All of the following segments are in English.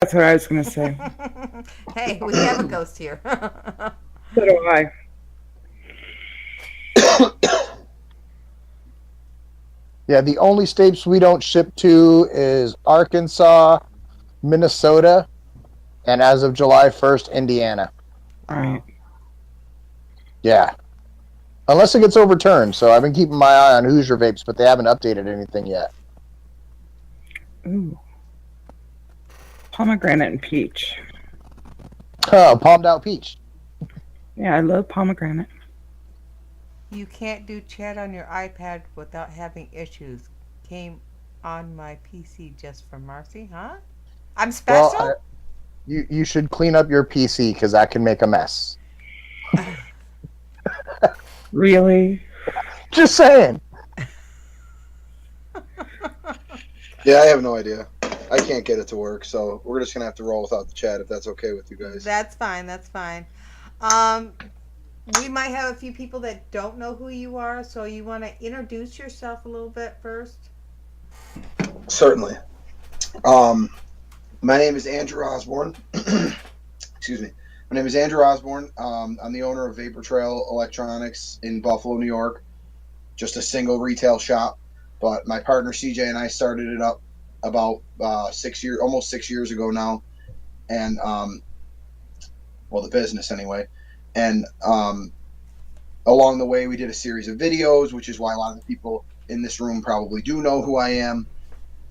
That's what I was going to say. Hey, we have a ghost here. So do I. Yeah, the only states we don't ship to is Arkansas, Minnesota, and as of July 1st, Indiana. Right. Wow. Yeah. Unless it gets overturned. So I've been keeping my eye on Hoosier Vapes, but they haven't updated anything yet. Ooh, pomegranate and peach. Oh, palmed out peach. Yeah, I love pomegranate. You can't do chat on your iPad without having issues. Came on my PC just for Marcy, huh? I'm Well, special? you should clean up your PC because that can make a mess. Really? Just saying. Yeah, I have no idea. I can't get it to work, so we're just gonna have to roll without the chat if that's okay with you guys. That's fine. That's fine. Um, we might have a few people that don't know who you are, so you want to introduce yourself a little bit first? Certainly. Um, my name is Andrew Osborn. Excuse me. My name is Andrew Osborn. I'm the owner of Vaper Trail Electronics in Buffalo, New York. Just a single retail shop, but my partner CJ and I started it up about 6 years, almost 6 years ago now, and well, the business anyway. And along the way, we did a series of videos, which is why a lot of the people in this room probably do know who I am.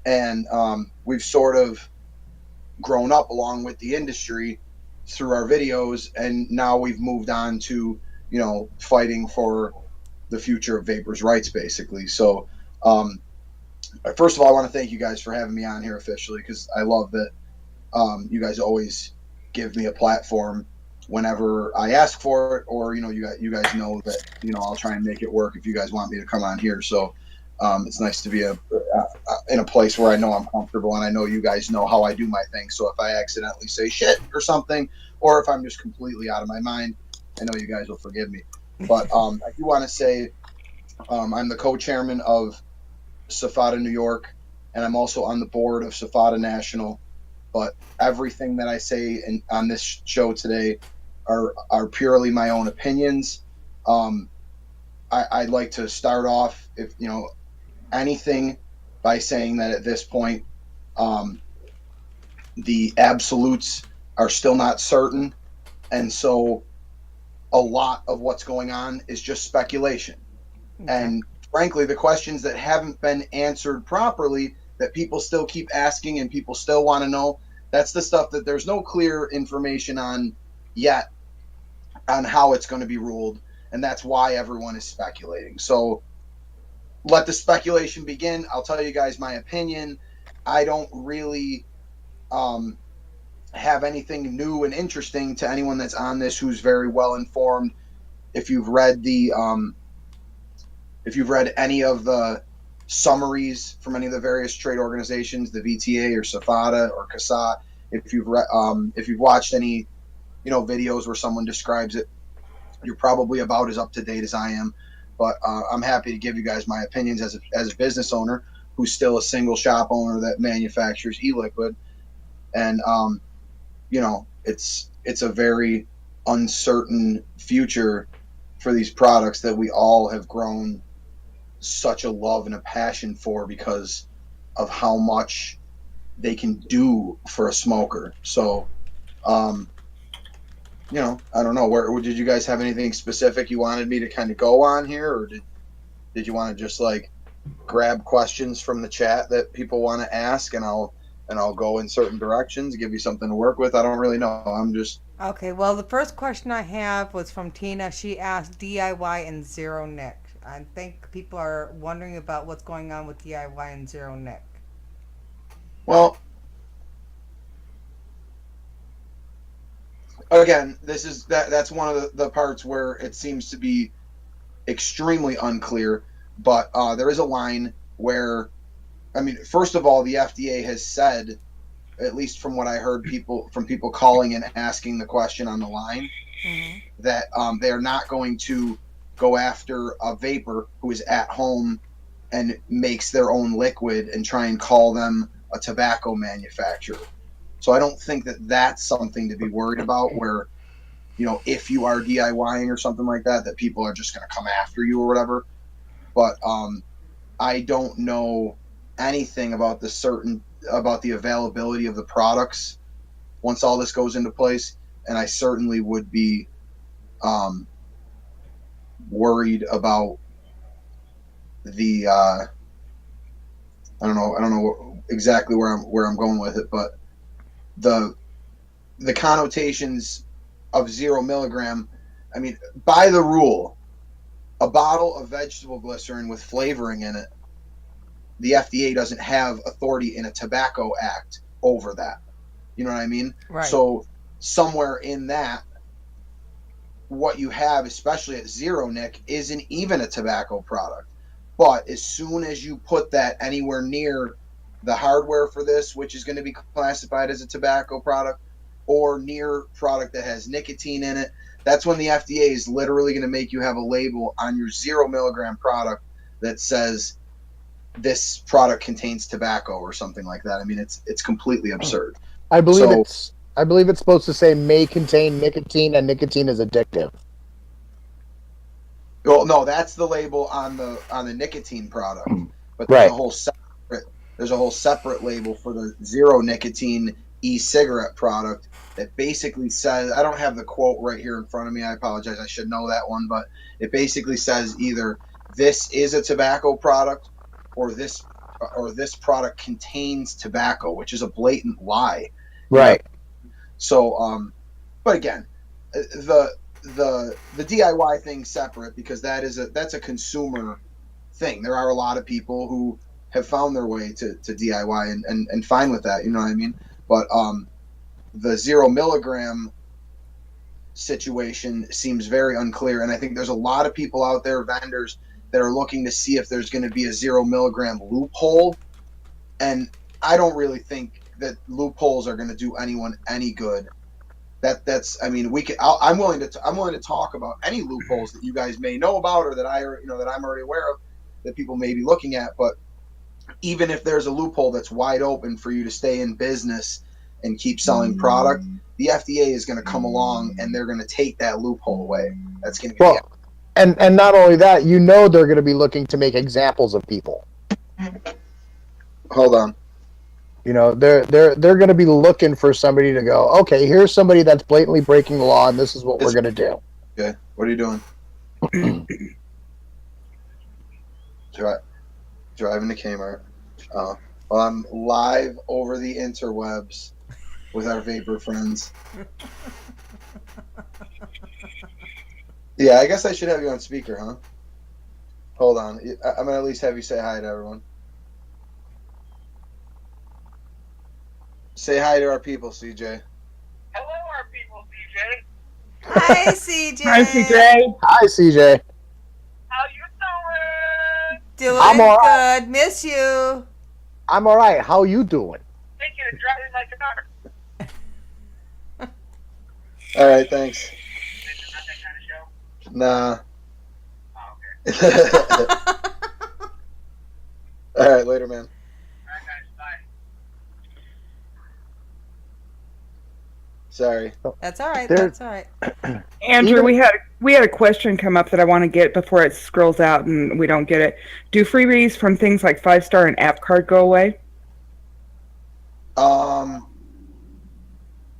And we've sort of grown up along with the industry through our videos, and now we've moved on to fighting for the future of Vapor's rights, basically. So, first of all, I want to thank you guys for having me on here officially because I love that you guys always give me a platform whenever I ask for it, or you guys know that I'll try and make it work if you guys want me to come on here. So it's nice to be in a place where I know I'm comfortable and I know you guys know how I do my thing. So if I accidentally say shit or something, or if I'm just completely out of my mind, I know you guys will forgive me. But I do want to say I'm the co-chairman of Safada New York, and I'm also on the board of Safada National. But everything that I say on this show today are purely my own opinions. Um, I'd like to start off, if anything, by saying that at this point, um, the absolutes are still not certain, and so a lot of what's going on is just speculation. Okay. And frankly, the questions that haven't been answered properly that people still keep asking and people still want to know, that's the stuff that there's no clear information on yet on how it's going to be ruled. And that's why everyone is speculating. So let the speculation begin. I'll tell you guys my opinion. I don't really um, have anything new and interesting to anyone that's on this who's very well informed. If you've read any of the summaries from any of the various trade organizations, the VTA or SAFADA or CASA, if you've watched any videos where someone describes it, you're probably about as up to date as I am. But I'm happy to give you guys my opinions as a business owner who's still a single shop owner that manufactures e-liquid, and it's a very uncertain future for these products that we all have grown such a love and a passion for because of how much they can do for a smoker. So, um, I don't know. Where did you guys have anything specific you wanted me to kind of go on here, or did you want to just like grab questions from the chat that people want to ask, and I'll go in certain directions, give you something to work with? I don't really know. I'm just Okay, well, the first question I have was from Tina. She asked DIY and zero Nick. I think people are wondering about what's going on with DIY and zero Nick. well. Again, that's one of the parts where it seems to be extremely unclear. But there is a line where, I mean, first of all, the FDA has said, at least from what I heard people calling and asking the question on the line, Mm-hmm. that they are not going to go after a vapor who is at home and makes their own liquid and try and call them a tobacco manufacturer. So I don't think that that's something to be worried about where, if you are DIYing or something like that, that people are just going to come after you or whatever. But I don't know anything about about the availability of the products once all this goes into place. And I certainly would be worried about the I don't know exactly where I'm going with it, but the connotations of 0 milligram. I mean, by the rule, a bottle of vegetable glycerin with flavoring in it, the FDA doesn't have authority in a tobacco act over that. You know what I mean? Right. So somewhere in that, what you have, especially at zero, Nick, isn't even a tobacco product. But as soon as you put that anywhere near the hardware for this, which is going to be classified as a tobacco product, or near product that has nicotine in it, that's when the FDA is literally going to make you have a label on your 0 milligram product that says this product contains tobacco or something like that. I mean, it's completely absurd. I believe So, it's supposed to say may contain nicotine, and nicotine is addictive. well, no, that's the label on the nicotine product, but Right. there's a whole separate label for the zero nicotine e-cigarette product that basically says, I don't have the quote right here in front of me. I apologize. I should know that one, but it basically says either this is a tobacco product or this product contains tobacco, which is a blatant lie. Right. So, but again, the DIY thing separate, because that's a consumer thing. There are a lot of people who have found their way to DIY and fine with that. You know what I mean? But the 0 milligram situation seems very unclear, and I think there's a lot of people out there, vendors, that are looking to see if there's going to be a 0 milligram loophole, and I don't really think that loopholes are going to do anyone any good. That's I mean, I'm willing to talk about any loopholes that you guys may know about, or that that I'm already aware of, that people may be looking at. But even if there's a loophole that's wide open for you to stay in business and keep selling product, the FDA is going to come along and they're going to take that loophole away. That's going to be and not only that, they're going to be looking to make examples of people. Hold on. They're going to be looking for somebody to go, okay, here's somebody that's blatantly breaking the law, and this is what we're going to do. Okay, what are you doing? Driving to Kmart. Well, I'm live over the interwebs with our Vaper friends. Yeah, I guess I should have you on speaker, huh? Hold on. I'm going to at least have you say hi to everyone. Say hi to our people, CJ. Hello, our people, CJ. Hi, CJ. Hi, CJ. Hi, CJ. How you doing? Doing I'm all right. good. Miss you. I'm all right. How you doing? Thinking of driving my car. All right, thanks. This is not that kind of show? Nah. Oh, okay. All right, later, man. All right, guys, bye. Sorry. That's all right. There- That's all right. Andrew, Even- we had a question come up that I want to get before it scrolls out and we don't get it. Do freebies from things like 5-star and app card go away?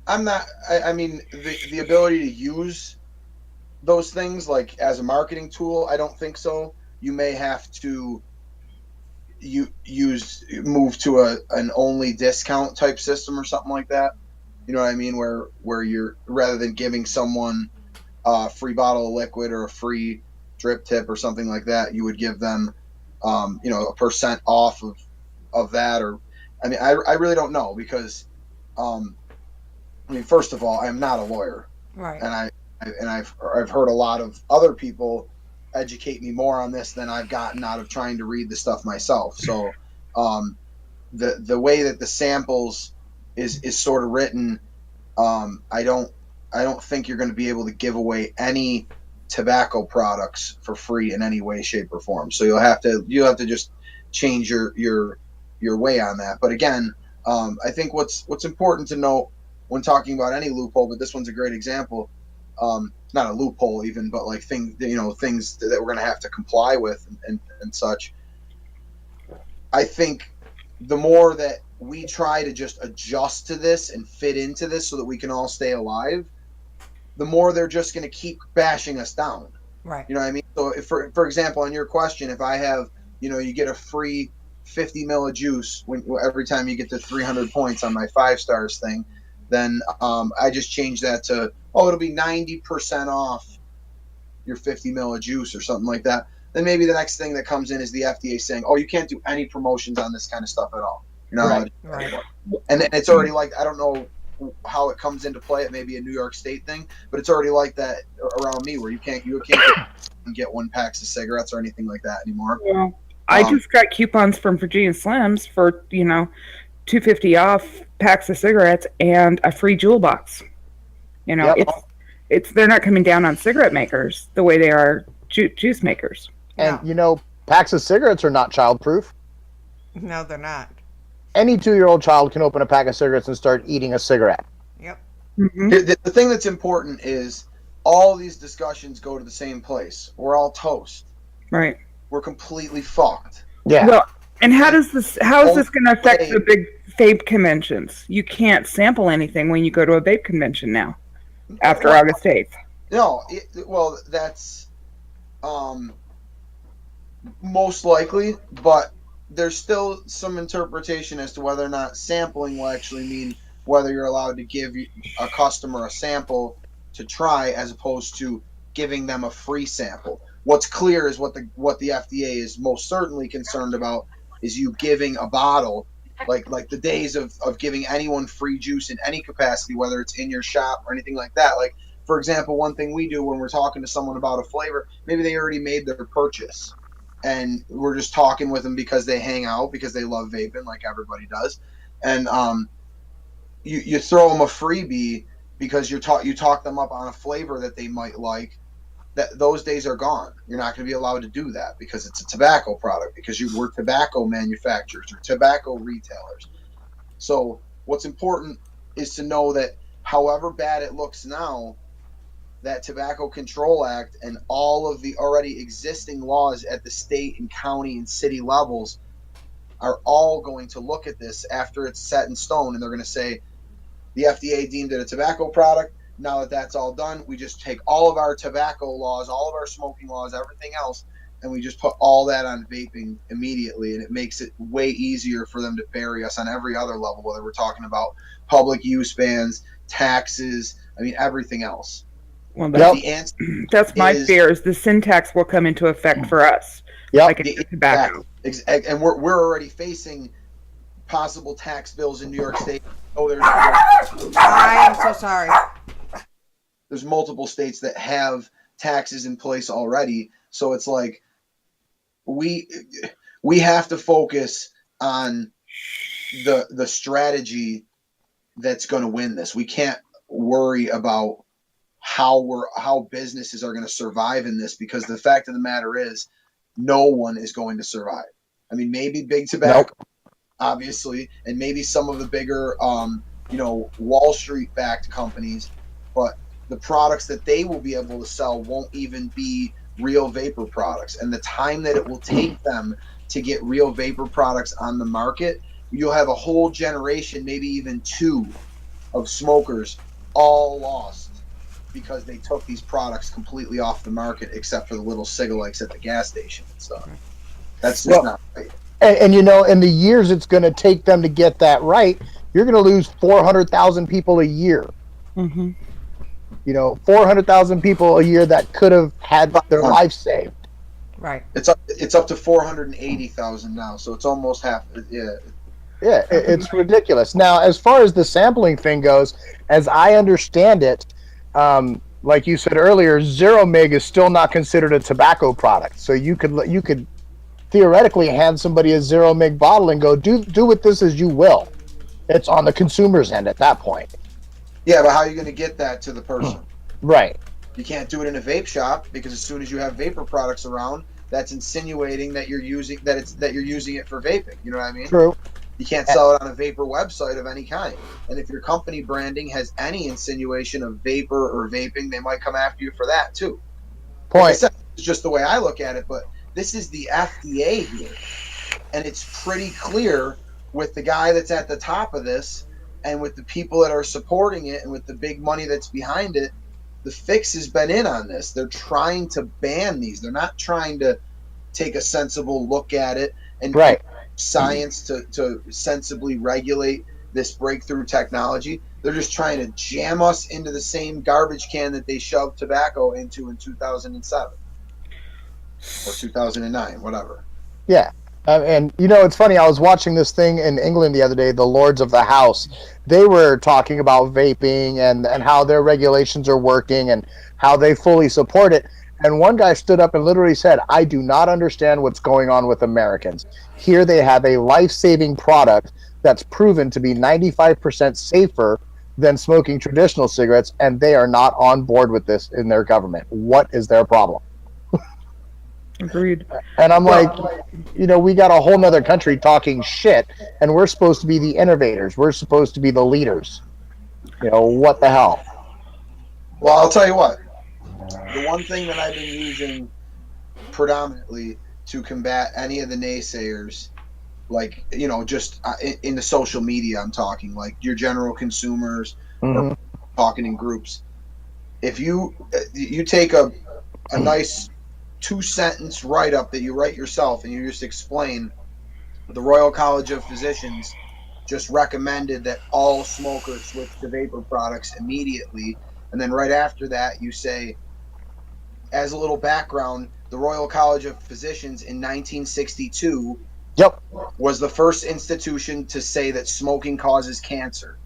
I'm not. I mean, the ability to use those things like as a marketing tool, I don't think so. You may have to move to an only discount type system or something like that. You know what I mean? Where you're, rather than giving someone a free bottle of liquid or a free drip tip or something like that, you would give them a percent off of that. Or I mean, I really don't know, because I mean, first of all, I am not a lawyer, Right. and I've heard a lot of other people educate me more on this than I've gotten out of trying to read the stuff myself. So the way that the samples is sort of written, I don't think you're going to be able to give away any tobacco products for free in any way, shape, or form. So you'll have to just change your way on that. But again, I think what's important to note when talking about any loophole, but this one's a great example. Not a loophole even, but like things that we're going to have to comply with and such. I think the more that we try to just adjust to this and fit into this so that we can all stay alive, the more they're just going to keep bashing us down. Right. You know what I mean? So, if, for example, on your question, if I have, you get a free 50 ml of juice every time you get to 300 points on my 5 stars thing, then I just change that to, it'll be 90% off your 50 ml of juice or something like that. Then maybe the next thing that comes in is the FDA saying, you can't do any promotions on this kind of stuff at all. You're not allowed to do that anymore. And then it's already like, I don't know how it comes into play. It may be a New York State thing, but it's already like that around me where you can't get 1 packs of cigarettes or anything like that anymore. Well, I just got coupons from Virginia Slims for, $2.50 off packs of cigarettes and a free jewel box. It's they're not coming down on cigarette makers the way they are juice makers. And packs of cigarettes are not childproof. No, they're not. Any 2-year-old child can open a pack of cigarettes and start eating a cigarette. Yep. Mm-hmm. The thing that's important is all these discussions go to the same place. We're all toast. Right. We're completely fucked. Yeah. Well, and how is this going to affect the big vape conventions? You can't sample anything when you go to a vape convention now after August 8th. No, that's most likely, but there's still some interpretation as to whether or not sampling will actually mean whether you're allowed to give a customer a sample to try as opposed to giving them a free sample. What's clear is what the FDA is most certainly concerned about is you giving a bottle, like the days of giving anyone free juice in any capacity, whether it's in your shop or anything like that. Like, for example, one thing we do when we're talking to someone about a flavor, maybe they already made their purchase and we're just talking with them because they hang out, because they love vaping like everybody does. And you throw them a freebie because you talk them up on a flavor that they might like. That those days are gone. You're not going to be allowed to do that because it's a tobacco product, because we're tobacco manufacturers or tobacco retailers. So what's important is to know that however bad it looks now, that Tobacco Control Act and all of the already existing laws at the state and county and city levels are all going to look at this after it's set in stone, and they're going to say the FDA deemed it a tobacco product. Now that that's all done, we just take all of our tobacco laws, all of our smoking laws, everything else, and we just put all that on vaping immediately, and it makes it way easier for them to bury us on every other level, whether we're talking about public use bans, taxes, everything else. Well, that's my fear is the sin tax will come into effect for us, like in tobacco. And we're already facing possible tax bills in New York State. I am so sorry. There's multiple states that have taxes in place already, so it's like we have to focus on the strategy that's going to win this. We can't worry about how businesses are going to survive in this, because the fact of the matter is no one is going to survive. Maybe big tobacco, obviously, and maybe some of the bigger Wall Street backed companies, but the products that they will be able to sell won't even be real vapor products. And the time that it will take them to get real vapor products on the market, you'll have a whole generation, maybe even 2, of smokers all lost because they took these products completely off the market, except for the little cigalikes at the gas station and stuff. That's just not right. And in the years it's going to take them to get that right, you're going to lose 400,000 people a year. Mm-hmm. 400,000 people a year that could have had their life saved. Right. It's up to 480,000 now, so it's almost half. Yeah. Yeah, it's ridiculous. Now, as far as the sampling thing goes, as I understand it, like you said earlier, Zero Mig is still not considered a tobacco product. So you could theoretically hand somebody a Zero Mig bottle and go, do with this as you will. It's on the consumer's end at that point. Yeah, but how are you going to get that to the person? Right. You can't do it in a vape shop, because as soon as you have vapor products around, that's insinuating that you're using it for vaping. You know what I mean? True. You can't sell it on a Vaper website of any kind. And if your company branding has any insinuation of vapor or vaping, they might come after you for that too. Like I Point. said, it's just the way I look at it, but this is the FDA here. And it's pretty clear with the guy that's at the top of this and with the people that are supporting it and with the big money that's behind it, the fix has been in on this. They're trying to ban these. They're not trying to take a sensible look at it and Right. science to sensibly regulate this breakthrough technology. They're just trying to jam us into the same garbage can that they shoved tobacco into in 2007 or 2009, whatever. Yeah. And it's funny. I was watching this thing in England the other day. The Lords of the House, they were talking about vaping and how their regulations are working and how they fully support it. And one guy stood up and literally said, "I do not understand what's going on with Americans. Here they have a life-saving product that's proven to be 95% safer than smoking traditional cigarettes, and they are not on board with this in their government. What is their problem?" Agreed. And I'm like, we got a whole nother country talking shit, and we're supposed to be the innovators. We're supposed to be the leaders. What the hell? Well, I'll tell you what. The one thing that I've been using predominantly to combat any of the naysayers, like, just in the social media, I'm talking like your general consumers Mm-hmm. or talking in groups. If you take a nice 2-sentence write-up that you write yourself and you just explain the Royal College of Physicians just recommended that all smokers switch to vapor products immediately, and then right after that you say, as a little background, the Royal College of Physicians in 1962 Yep. was the first institution to say that smoking causes cancer.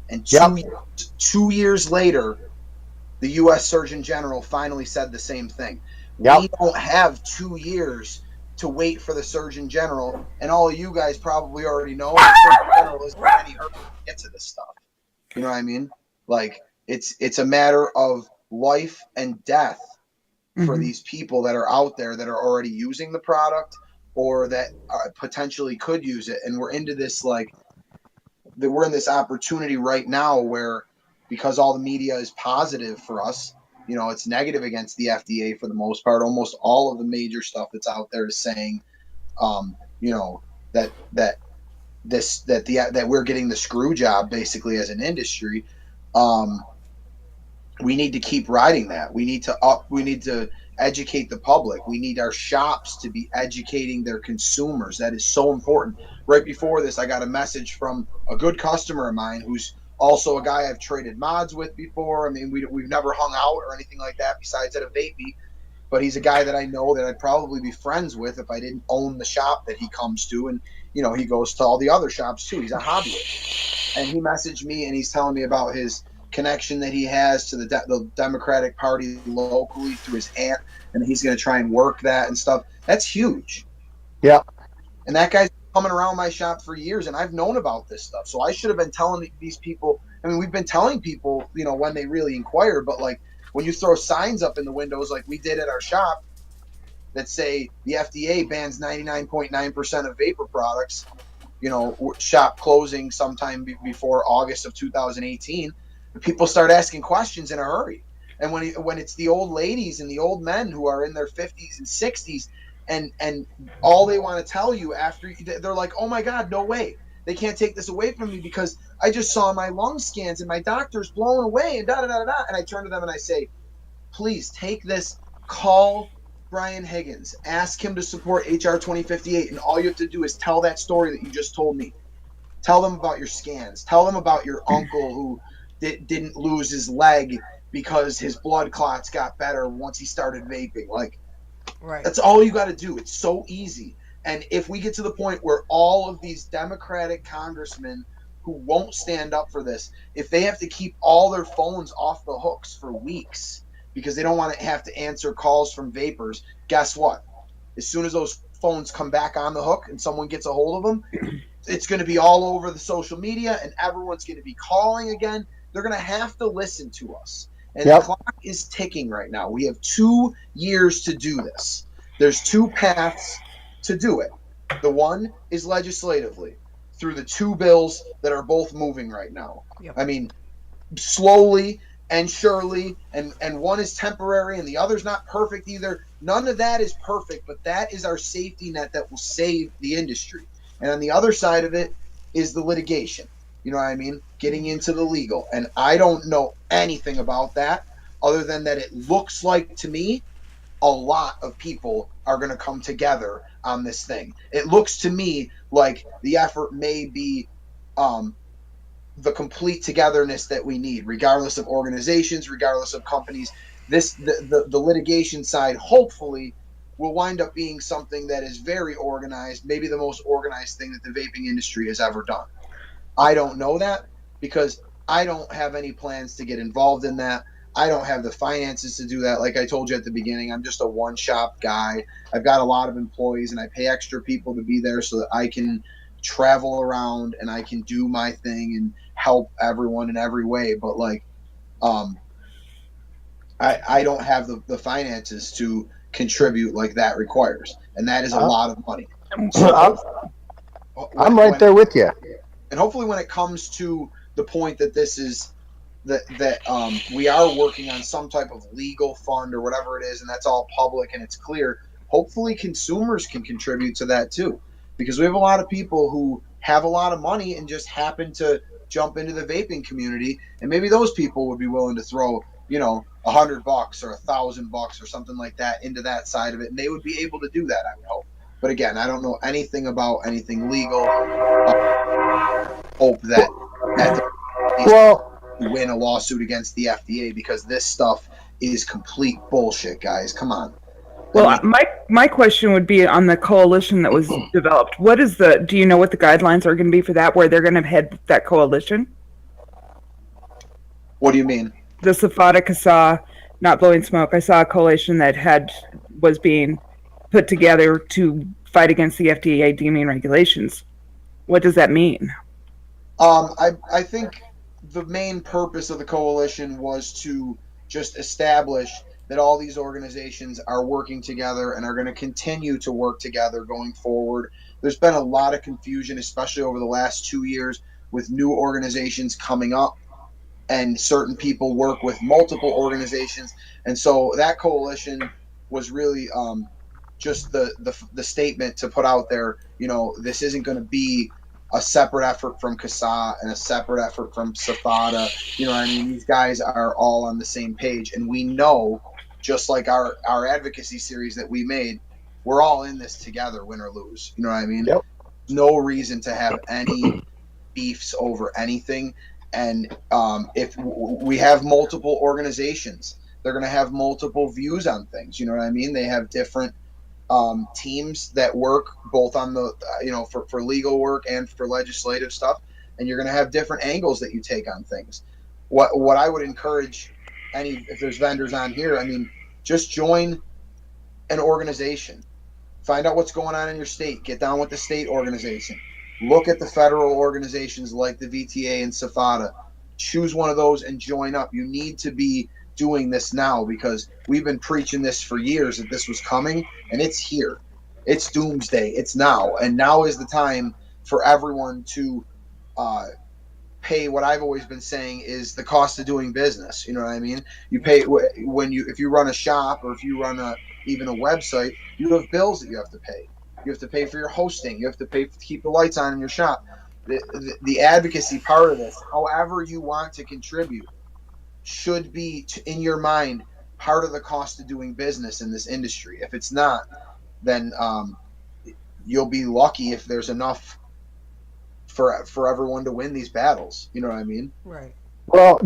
And Yep. 2 years later, the U.S. Surgeon General finally said the same thing. Yep. We don't have 2 years to wait for the Surgeon General, and all of you guys probably already know the Surgeon General isn't in any hurry to get to this stuff. You know what I mean? Like, it's a matter of life and death for these people that are out there that are already using the product or that potentially could use it. And we're into this, like, we're in this opportunity right now where, because all the media is positive for us, it's negative against the FDA for the most part. Almost all of the major stuff that's out there is saying, that we're getting the screw job basically as an industry. We need to keep riding that. We need to educate the public. We need our shops to be educating their consumers. That is so important. Right before this, I got a message from a good customer of mine who's also a guy I've traded mods with before. I mean, we've never hung out or anything like that besides at a Vapey, but he's a guy that I know that I'd probably be friends with if I didn't own the shop that he comes to. And, he goes to all the other shops too. He's a hobbyist. And he messaged me and he's telling me about his connection that he has to the Democratic Party locally through his aunt, and he's going to try and work that and stuff. That's huge. Yeah. And that guy's coming around my shop for years, and I've known about this stuff. So I should have been telling these people. I mean, we've been telling people, when they really inquire, but like when you throw signs up in the windows like we did at our shop that say the FDA bans 99.9% of vapor products, shop closing sometime before August of 2018, people start asking questions in a hurry. And when it's the old ladies and the old men who are in their 50s and 60s, and all they want to tell you after, they're like, oh my God, no way. They can't take this away from me because I just saw my lung scans and my doctor's blown away and da-da-da-da-da. And I turn to them and I say, please take this, call Brian Higgins, ask him to support HR 2058. And all you have to do is tell that story that you just told me. Tell them about your scans. Tell them about your uncle who didn't lose his leg because his blood clots got better once he started vaping. Like, Right. that's all you got to do. It's so easy. And if we get to the point where all of these Democratic congressmen who won't stand up for this, if they have to keep all their phones off the hooks for weeks because they don't want to have to answer calls from vapors, guess what? As soon as those phones come back on the hook and someone gets a hold of them, it's going to be all over the social media and everyone's going to be calling again. They're going to have to listen to us. And Yep. The clock is ticking right now. We have 2 years to do this. There's 2 paths to do it. The one is legislatively. through the two bills that are both moving right now. Yep. I mean, slowly and surely, and one is temporary and the other's not perfect either. None of that is perfect, but that is our safety net that will save the industry. And on the other side of it is the litigation. You know what I mean? Getting into the legal. And I don't know anything about that other than that it looks like to me a lot of people are going to come together on this thing. It looks to me like the effort may be the complete togetherness that we need, regardless of organizations, regardless of companies. The litigation side, hopefully, will wind up being something that is very organized, maybe the most organized thing that the vaping industry has ever done. I don't know that because I don't have any plans to get involved in that. I don't have the finances to do that. Like I told you at the beginning, I'm just a one-shop guy. I've got a lot of employees, and I pay extra people to be there so that I can travel around and I can do my thing and help everyone in every way. But I don't have the finances to contribute like that requires, and that is a lot of money. So I'm right there with you. And hopefully when it comes to the point that this is that we are working on some type of legal fund or whatever it is, and that's all public and it's clear, hopefully consumers can contribute to that too, because we have a lot of people who have a lot of money and just happen to jump into the vaping community, and maybe those people would be willing to throw $100 or $1,000 or something like that into that side of it, and they would be able to do that, I would hope. But again, I don't know anything about anything legal. Hope that at the win a lawsuit against the FDA, because this stuff is complete bullshit, guys. Come on. Well, my question would be on the coalition that was developed. Do you know what the guidelines are going to be for that, where they're going to head that coalition? What do you mean? The Safada Kasa not blowing smoke. I saw a coalition that was being put together to fight against the FDA deeming regulations. What does that mean? I think the main purpose of the coalition was to just establish that all these organizations are working together and are going to continue to work together going forward. There's been a lot of confusion, especially over the last 2 years, with new organizations coming up, and certain people work with multiple organizations. And so that coalition was really just the statement to put out there, this isn't going to be a separate effort from CASA and a separate effort from Safada. You know what I mean? These guys are all on the same page. And we know, just like our advocacy series that we made, we're all in this together, win or lose. You know what I mean? Yep. No reason to have any beefs over anything. And if we have multiple organizations, they're going to have multiple views on things. You know what I mean? They have different teams that work both on the for legal work and for legislative stuff, and you're going to have different angles that you take on things. What I would encourage if there's vendors on here, I mean, just join an organization, find out what's going on in your state, get down with the state organization, look at the federal organizations like the VTA and Safada, choose one of those and join up. You need to be doing this now, because we've been preaching this for years that this was coming, and it's here. It's doomsday. It's now, and now is the time for everyone to pay what I've always been saying is the cost of doing business. You know what I mean? You pay if you run a shop, or if you run even a website, you have bills that you have to pay. You have to pay for your hosting. You have to pay to keep the lights on in your shop. The advocacy part of this, however you want to contribute, should be in your mind part of the cost of doing business in this industry. If it's not, then you'll be lucky if there's enough for everyone to win these battles. You know what I mean? Right. Well,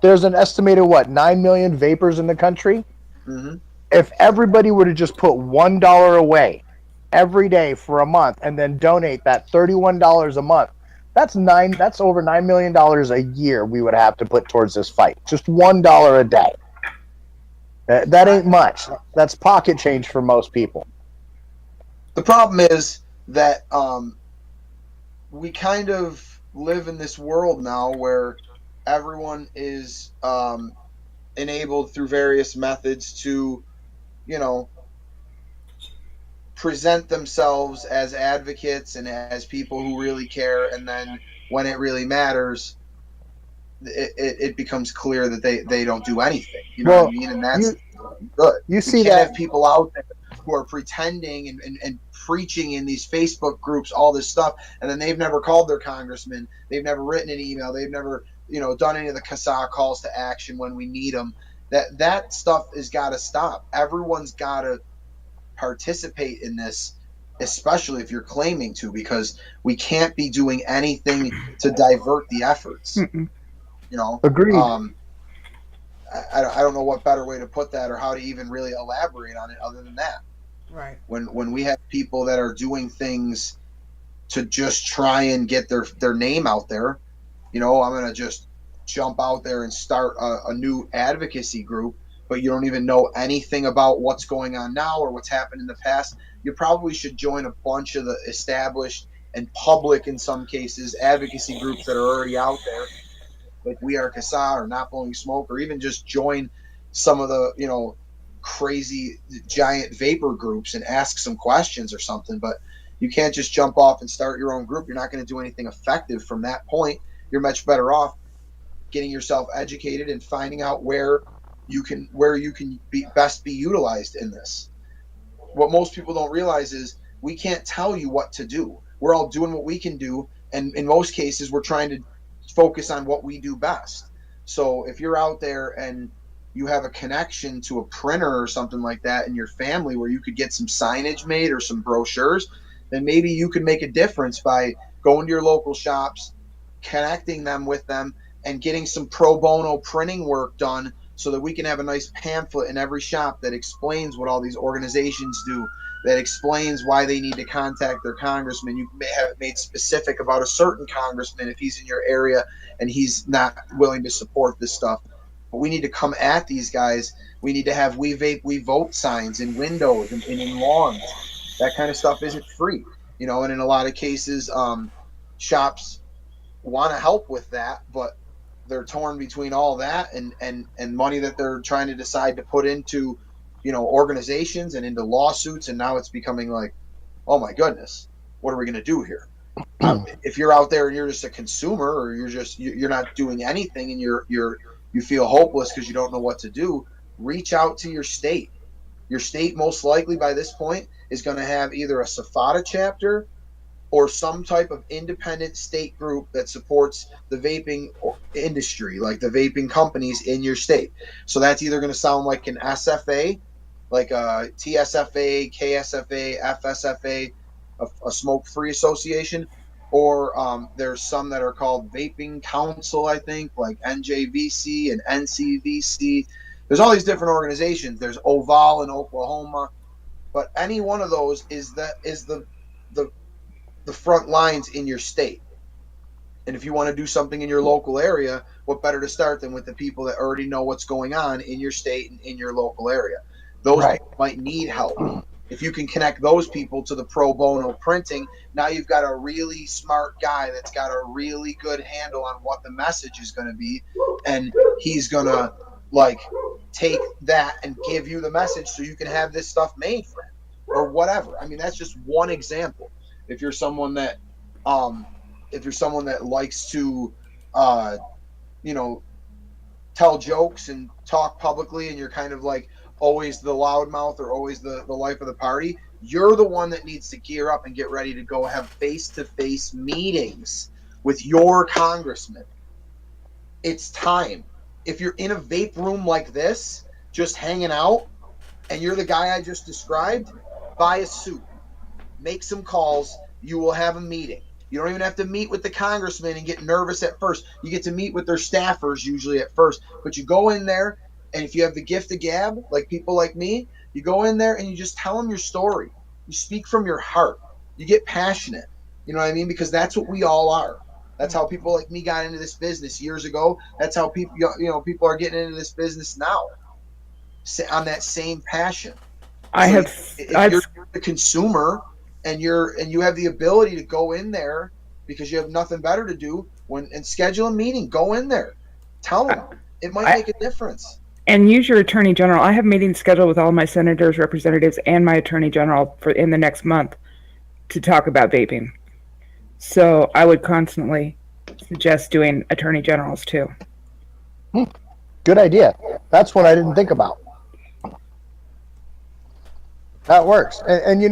there's an estimated 9 million vapors in the country. Mm-hmm. If everybody were to just put $1 away every day for a month and then donate that $31 a month, that's over $9 million a year we would have to put towards this fight. Just $1 a day. That ain't much. That's pocket change for most people. The problem is that we kind of live in this world now where everyone is enabled through various methods to, present themselves as advocates and as people who really care, and then when it really matters, it becomes clear that they don't do anything. You know what I Well, mean? And that's you good. you We see can't that. have people out there who are pretending and preaching in these Facebook groups all this stuff, and then they've never called their congressman, they've never written an email, they've never done any of the CASA calls to action when we need them. That stuff has got to stop. Everyone's got to participate in this, especially if you're claiming to, because we can't be doing anything to divert the efforts. Mm-mm. You know, Agreed. I don't know what better way to put that or how to even really elaborate on it other than that. Right. When we have people that are doing things to just try and get their name out there, I'm going to just jump out there and start a new advocacy group, but you don't even know anything about what's going on now or what's happened in the past. You probably should join a bunch of the established and public, in some cases, advocacy groups that are already out there, like We Are CASA or Not Blowing Smoke, or even just join some of the crazy giant vapor groups and ask some questions or something. But you can't just jump off and start your own group. You're not going to do anything effective from that point. You're much better off getting yourself educated and finding out where you can be best be utilized in this. What most people don't realize is we can't tell you what to do. We're all doing what we can do, and in most cases we're trying to focus on what we do best. So if you're out there and you have a connection to a printer or something like that in your family where you could get some signage made or some brochures, then maybe you could make a difference by going to your local shops, connecting them with them, and getting some pro bono printing work done so that we can have a nice pamphlet in every shop that explains what all these organizations do, that explains why they need to contact their congressman. You may have it made specific about a certain congressman if he's in your area and he's not willing to support this stuff. But we need to come at these guys. We need to have "We Vape, We Vote" signs in windows and in lawns. That kind of stuff isn't free, and in a lot of cases, shops want to help with that, but they're torn between all that and money that they're trying to decide to put into organizations and into lawsuits, and now it's becoming like, oh my goodness, what are we going to do here? If you're out there and you're just a consumer, or you're not doing anything, and you feel hopeless because you don't know what to do, reach out to your state. Your state most likely by this point is going to have either a SAFATA chapter or some type of independent state group that supports the vaping industry, like the vaping companies in your state. So that's either going to sound like an SFA, like a TSFA, KSFA, FSFA, a smoke-free association, or there's some that are called Vaping Council, I think, like NJVC and NCVC. There's all these different organizations. There's Oval in Oklahoma, but any one of those is the the front lines in your state. And if you want to do something in your local area, what better to start than with the people that already know what's going on in your state and in your local area? Those Right. people might need help. If you can connect those people to the pro bono printing, now you've got a really smart guy that's got a really good handle on what the message is going to be, and he's going to like take that and give you the message so you can have this stuff made for him or whatever. I mean, that's just one example. If you're someone that likes to uh, you know tell jokes and talk publicly, and you're kind of like always the loudmouth or always the life of the party, you're the one that needs to gear up and get ready to go have face-to-face meetings with your congressman. It's time. If you're in a vape room like this just hanging out and you're the guy I just described, buy a suit, make some calls. You will have a meeting. You don't even have to meet with the congressman and get nervous at first. You get to meet with their staffers usually at first. But you go in there, and if you have the gift of gab, like people like me, you go in there and you just tell them your story. You speak from your heart. You get passionate. You know what I mean? Because that's what we all are. That's how people like me got into this business years ago. That's how people are getting into this business now, on that same passion. I So have if I've you're the consumer and you have the ability to go in there because you have nothing better to do and schedule a meeting, go in there, tell them. It might I, make a difference. And use your attorney general. I have meetings scheduled with all my senators, representatives, and my attorney general for in the next month to talk about vaping. So I would constantly suggest doing attorney generals too. Good idea. That's what I didn't think about. That works. And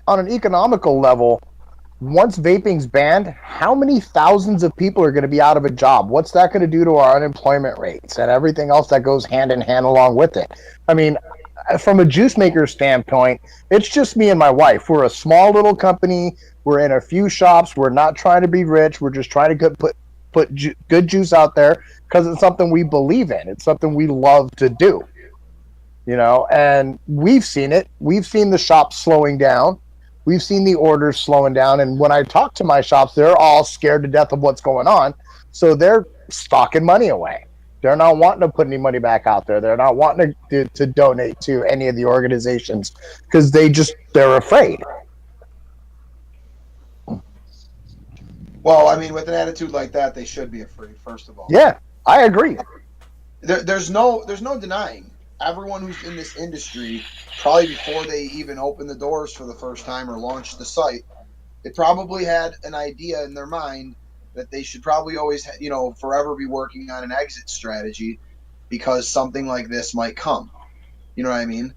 on an economical level, once vaping's banned, how many thousands of people are going to be out of a job? What's that going to do to our unemployment rates and everything else that goes hand in hand along with it? I mean, from a juice maker standpoint, it's just me and my wife. We're a small little company. We're in a few shops. We're not trying to be rich. We're just trying to put good juice out there because it's something we believe in. It's something we love to do. And we've seen it. We've seen the shops slowing down. We've seen the orders slowing down. And when I talk to my shops, they're all scared to death of what's going on. So they're stocking money away. They're not wanting to put any money back out there. They're not wanting to donate to any of the organizations because they're afraid. Well, I mean, with an attitude like that, they should be afraid. First of all, Yeah, I agree. there's no denying everyone who's in this industry. Probably before they even open the doors for the first time or launch the site, they probably had an idea in their mind that they should probably always, forever be working on an exit strategy because something like this might come. You know what I mean?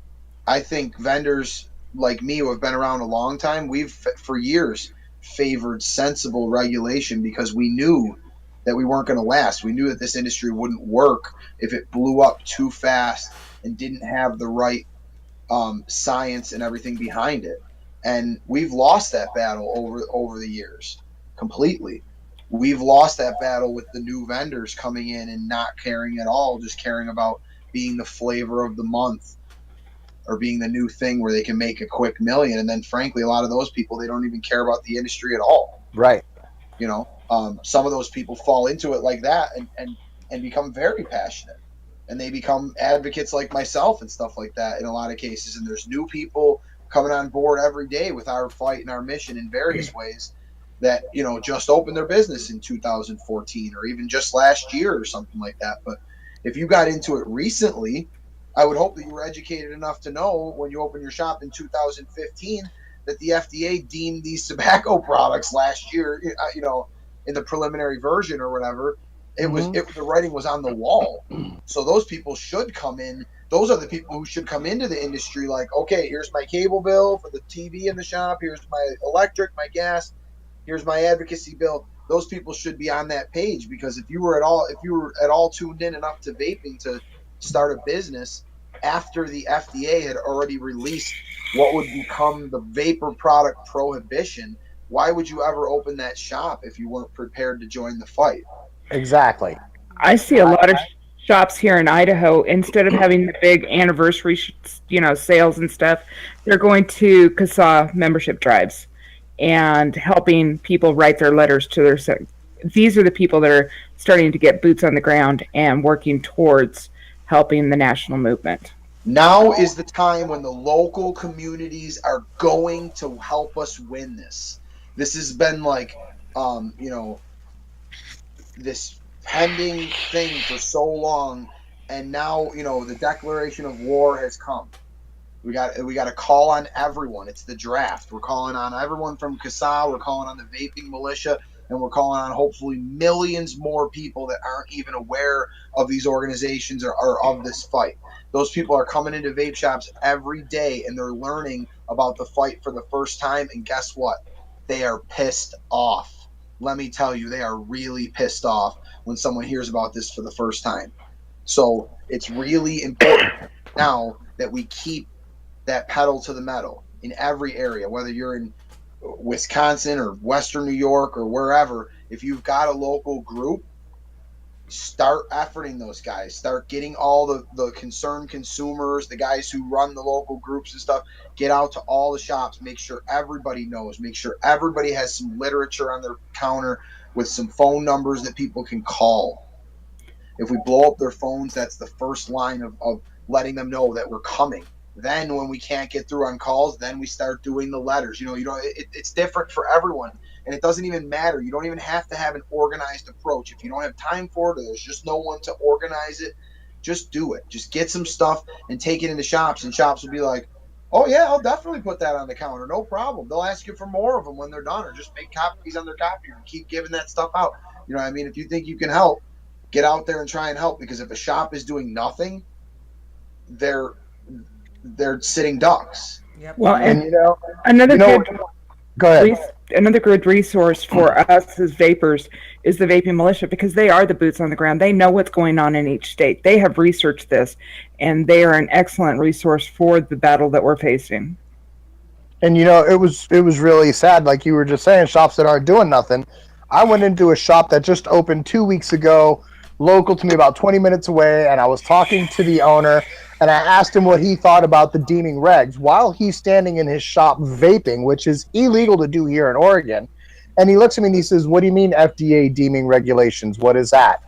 I think vendors like me who have been around a long time, we've for years favored sensible regulation because we knew that we weren't going to last. We knew that this industry wouldn't work if it blew up too fast and didn't have the right science and everything behind it. And we've lost that battle over the years completely. We've lost that battle with the new vendors coming in and not caring at all, just caring about being the flavor of the month or being the new thing where they can make a quick million. And then, frankly, a lot of those people, they don't even care about the industry at all. Right. Some of those people fall into it like that and become very passionate. And they become advocates like myself and stuff like that in a lot of cases. And there's new people coming on board every day with our fight and our mission in various ways that, just opened their business in 2014 or even just last year or something like that. But if you got into it recently, I would hope that you were educated enough to know when you opened your shop in 2015 that the FDA deemed these tobacco products last year, in the preliminary version or whatever, the writing was on the wall. So those people should come in. Those are the people who should come into the industry like, okay, here's my cable bill for the TV in the shop. Here's my electric, my gas. Here's my advocacy bill. Those people should be on that page because if you were at all tuned in enough to vaping to start a business after the FDA had already released what would become the vapor product prohibition, why would you ever open that shop if you weren't prepared to join the fight? Exactly. I see a lot of shops here in Idaho. Instead of having the big anniversary, sales and stuff, they're going to CASA membership drives and helping people write their letters to their. These are the people that are starting to get boots on the ground and working towards helping the national movement. Now is the time when the local communities are going to help us win this. This has been like, this pending thing for so long, and now the declaration of war has come. We got to call on everyone. It's the draft. We're calling on everyone from CASA. We're calling on the vaping militia, and we're calling on hopefully millions more people that aren't even aware of these organizations or of this fight. Those people are coming into vape shops every day, and they're learning about the fight for the first time. And guess what? They are pissed off. Let me tell you, they are really pissed off when someone hears about this for the first time. So it's really important now that we keep that pedal to the metal in every area, whether you're in Wisconsin or Western New York or wherever. If you've got a local group, start efforting those guys. Start getting all the concerned consumers, the guys who run the local groups and stuff, get out to all the shops. Make sure everybody knows. Make sure everybody has some literature on their counter with some phone numbers that people can call. If we blow up their phones, that's the first line of letting them know that we're coming. Then when we can't get through on calls, then we start doing the letters. It's different for everyone, and it doesn't even matter. You don't even have to have an organized approach. If you don't have time for it, or there's just no one to organize it, Just do it. Just get some stuff and take it into shops, and shops will be like, oh yeah, I'll definitely put that on the counter, no problem. They'll ask you for more of them when they're done, or just make copies on their copier and keep giving that stuff out. You know what I mean? If you think you can help, get out there and try and help, because if a shop is doing nothing, they're sitting ducks. Yep. Well, And another good go ahead. another good resource for us as vapors is the vaping militia, because they are the boots on the ground. They know what's going on in each state. They have researched this, and they are an excellent resource for the battle that we're facing. And it was really sad, like you were just saying, shops that aren't doing nothing. I went into a shop that just opened 2 weeks ago, local to me, about 20 minutes away, and I was talking to the owner, and I asked him what he thought about the deeming regs while he's standing in his shop vaping, which is illegal to do here in Oregon. And he looks at me and he says, "What do you mean FDA deeming regulations? What is that?"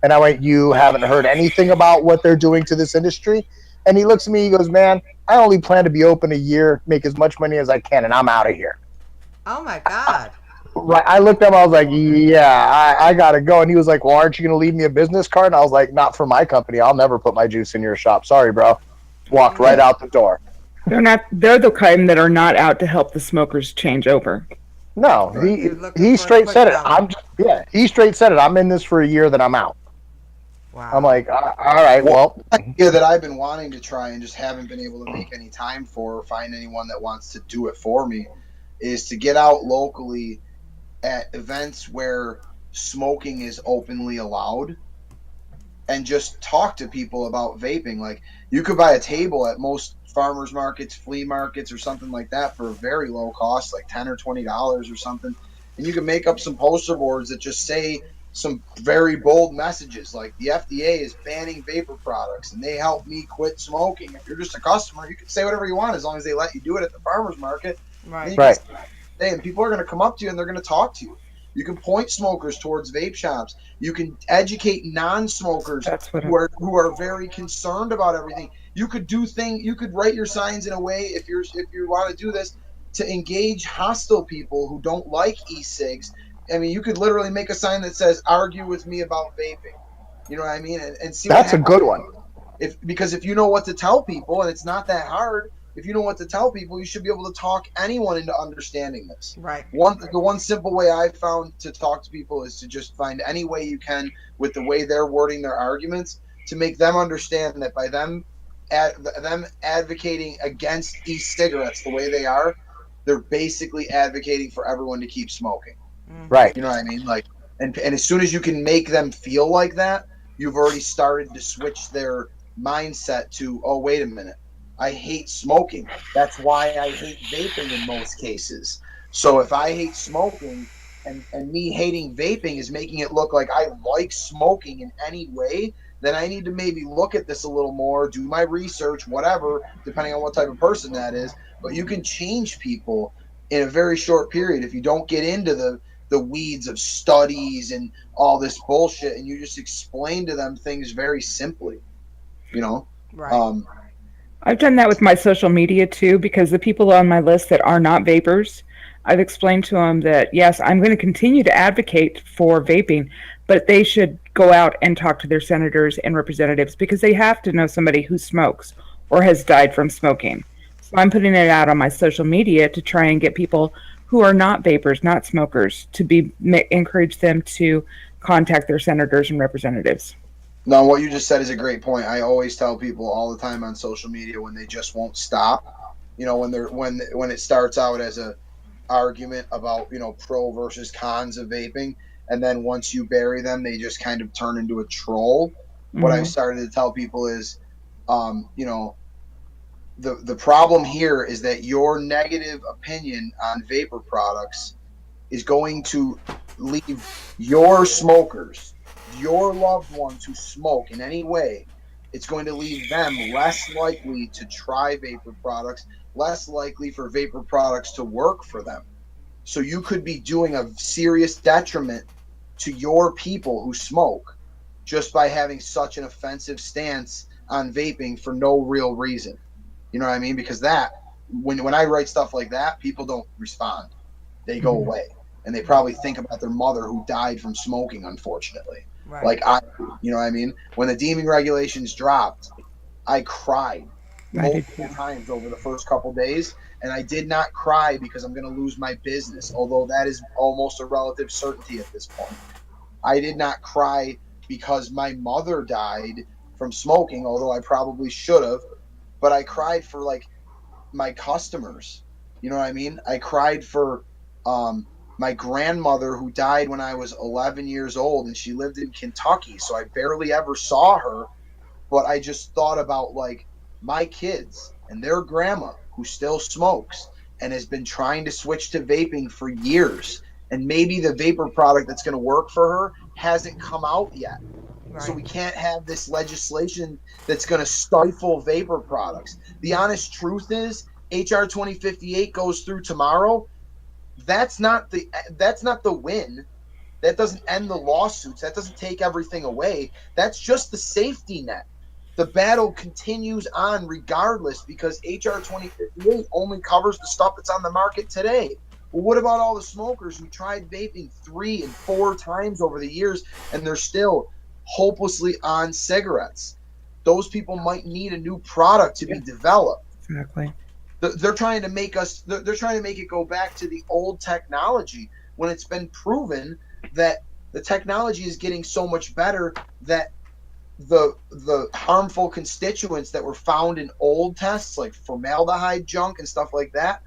And I went, "You haven't heard anything about what they're doing to this industry?" And he looks at me, he goes, "Man, I only plan to be open a year, make as much money as I can, and I'm out of here." Oh my God. Right. I looked at him, I was like, "Yeah, I gotta go." And he was like, "Well, aren't you gonna leave me a business card?" And I was like, "Not for my company. I'll never put my juice in your shop. Sorry, bro." Walked right out the door. They're the kind that are not out to help the smokers change over. No, You're looking he for a straight quick said it. dollar. He straight said it. I'm in this for a year, then I'm out. Wow. I'm like, all right, well, Idea that I've been wanting to try and just haven't been able to make any time for, or find anyone that wants to do it for me, is to get out locally at events where smoking is openly allowed and just talk to people about vaping. Like, you could buy a table at most farmers markets, flea markets, or something like that for a very low cost, like $10 or $20 or something, and you can make up some poster boards that just say some very bold messages, like the FDA is banning vapor products and they help me quit smoking. If you're just a customer, you can say whatever you want as long as they let you do it at the farmers market. Right. right. And people are going to come up to you and they're going to talk to you. You can point smokers towards vape shops. You can educate non-smokers who are very concerned about everything. You could you could write your signs in a way, if you want to do this, to engage hostile people who don't like e-cigs. I mean, you could literally make a sign that says, "Argue with me about vaping." You know what I mean? And see That's what a good one. because if you know what to tell people, and it's not that hard, if you know what to tell people, you should be able to talk anyone into understanding this. Right. The one simple way I found to talk to people is to just find any way you can, with the way they're wording their arguments, to make them understand that by them advocating against e-cigarettes the way they are, they're basically advocating for everyone to keep smoking. Right. You know what I mean? Like, and as soon as you can make them feel like that, you've already started to switch their mindset to, oh, wait a minute, I hate smoking. That's why I hate vaping in most cases. So if I hate smoking and me hating vaping is making it look like I like smoking in any way, then I need to maybe look at this a little more, do my research, whatever, depending on what type of person that is. But you can change people in a very short period if you don't get into the weeds of studies and all this bullshit, and you just explain to them things very simply, Right. I've done that with my social media too, because the people on my list that are not vapors, I've explained to them that yes, I'm going to continue to advocate for vaping, but they should go out and talk to their senators and representatives, because they have to know somebody who smokes or has died from smoking. So I'm putting it out on my social media to try and get people who are not vapors, not smokers, to encourage them to contact their senators and representatives. No, what you just said is a great point. I always tell people all the time on social media when they just won't stop. When it starts out as a argument about pro versus cons of vaping, and then once you bury them, they just kind of turn into a troll. What I've started to tell people is, the problem here is that your negative opinion on vapor products is going to leave your smokers, your loved ones who smoke in any way, it's going to leave them less likely to try vapor products, less likely for vapor products to work for them. So you could be doing a serious detriment to your people who smoke just by having such an offensive stance on vaping for no real reason. You know what I mean? Because when I write stuff like that, people don't respond. They go away. And they probably think about their mother who died from smoking, unfortunately. Right. Like you know what I mean? When the deeming regulations dropped, I cried I did multiple too. times over the first couple days, and I did not cry because I'm going to lose my business, although that is almost a relative certainty at this point. I did not cry because my mother died from smoking, although I probably should have, but I cried for like my customers. You know what I mean? I cried for um, my grandmother who died when I was 11 years old, and she lived in Kentucky, so I barely ever saw her. But I just thought about like my kids and their grandma who still smokes and has been trying to switch to vaping for years. And maybe the vapor product that's going to work for her hasn't come out yet. So Right. we can't have this legislation that's going to stifle vapor products. The honest truth is, HR 2058 goes through tomorrow. That's not the win. That doesn't end the lawsuits. That doesn't take everything away. That's just the safety net. The battle continues on regardless because HR 2058 only covers the stuff that's on the market today. Well, what about all the smokers who tried vaping 3 and 4 times over the years and they're still hopelessly on cigarettes? Those people might need a new product to Yeah, be developed. exactly. They're trying to make us. They're trying to make it go back to the old technology when it's been proven that the technology is getting so much better that the harmful constituents that were found in old tests, like formaldehyde junk and stuff like that,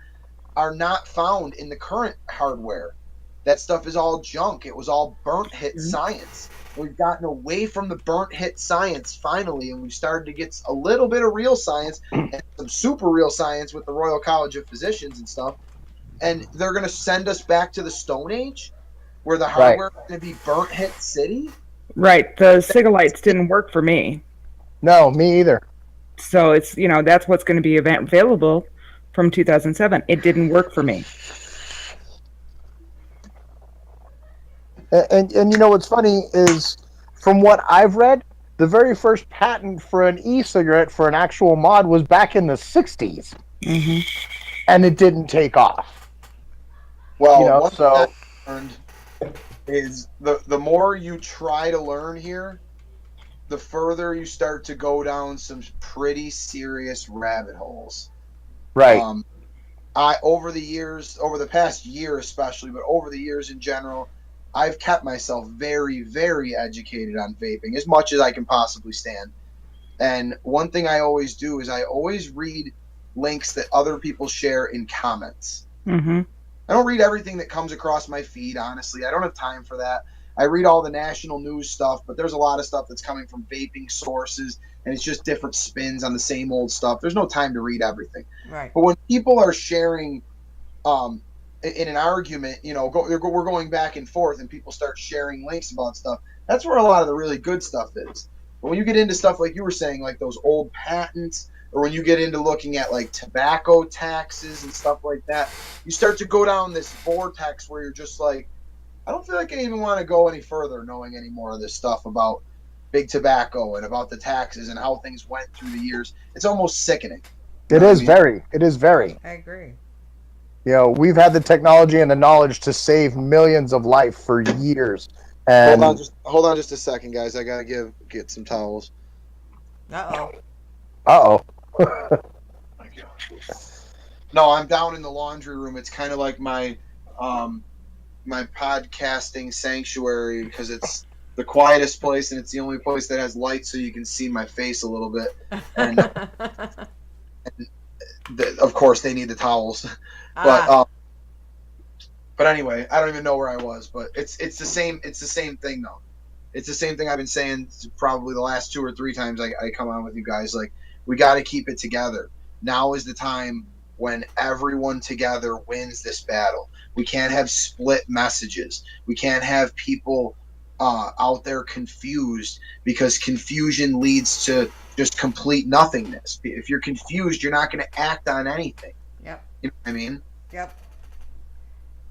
are not found in the current hardware. That stuff is all junk. It was all burnt hit Mhm. science. We've gotten away from the burnt hit science finally, and we've started to get a little bit of real science and some super real science with the Royal College of Physicians and stuff. And they're going to send us back to the Stone Age where the Right. hardware is going to be burnt hit city. Right. The Sigalites didn't work for me. No, me either. So it's, that's what's going to be available from 2007. It didn't work for me. And you know what's funny is, from what I've read, the very first patent for an e-cigarette for an actual mod was back in the 60s, Hmm. and it didn't take off. Well, one thing I So learned is the more you try to learn here, the further you start to go down some pretty serious rabbit holes. right. Um, I over the years, over the past year especially, but over the years in general, I've kept myself very, very educated on vaping as much as I can possibly stand. And one thing I always do is I always read links that other people share in comments. Hmm. I don't read everything that comes across my feed, honestly. I don't have time for that. I read all the national news stuff, but there's a lot of stuff that's coming from vaping sources, and it's just different spins on the same old stuff. There's no time to read everything. Right. But when people are sharing um, in an argument, we're going back and forth, and people start sharing links about stuff. That's where a lot of the really good stuff is. But when you get into stuff like you were saying, like those old patents, or when you get into looking at like tobacco taxes and stuff like that, you start to go down this vortex where you're just like, I don't feel like I even want to go any further knowing any more of this stuff about big tobacco and about the taxes and how things went through the years. It's almost sickening. You know It what I is mean? very. It is very. I agree. We've had the technology and the knowledge to save millions of life for years. Hold And on, hold on, just a second, guys. I gotta get some towels. Uh uh oh. No, I'm down in the laundry room. It's kind of like um my podcasting sanctuary because it's the quietest place and it's the only place that has light so you can see my face a little bit. And oh. of course they need the towels, but Ah. but anyway, I don't even know where I was. But it's the same. It's the same thing though. It's the same thing I've been saying probably the last 2 or 3 times I come on with you guys. Like, we got to keep it together. Now is the time when everyone together wins this battle. We can't have split messages. We can't have people out there confused because confusion leads to just complete nothingness. If you're confused, you're not going to act on anything. Yep. You know what I mean? Yep.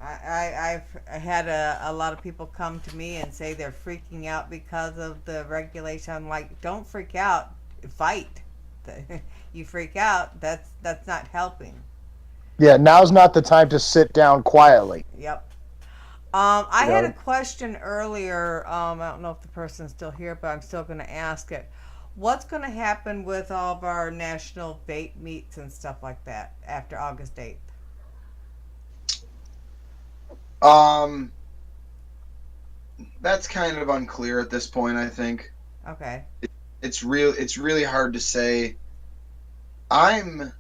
I've had a lot of people come to me and say they're freaking out because of the regulation. I'm like, don't freak out, fight. You freak out, that's not helping. Yeah, now's not the time to sit down quietly. Yep. I You had know, a question earlier. I don't know if the person's still here, but I'm still going to ask it. What's going to happen with all of our national vape meets and stuff like that after August 8th? Um, that's kind of unclear at this point. I think Okay. it's real. It's really hard to say. I'm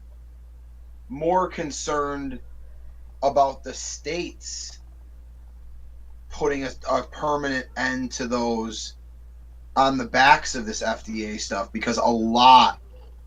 more concerned about the states putting a permanent end to those on the backs of this FDA stuff, because a lot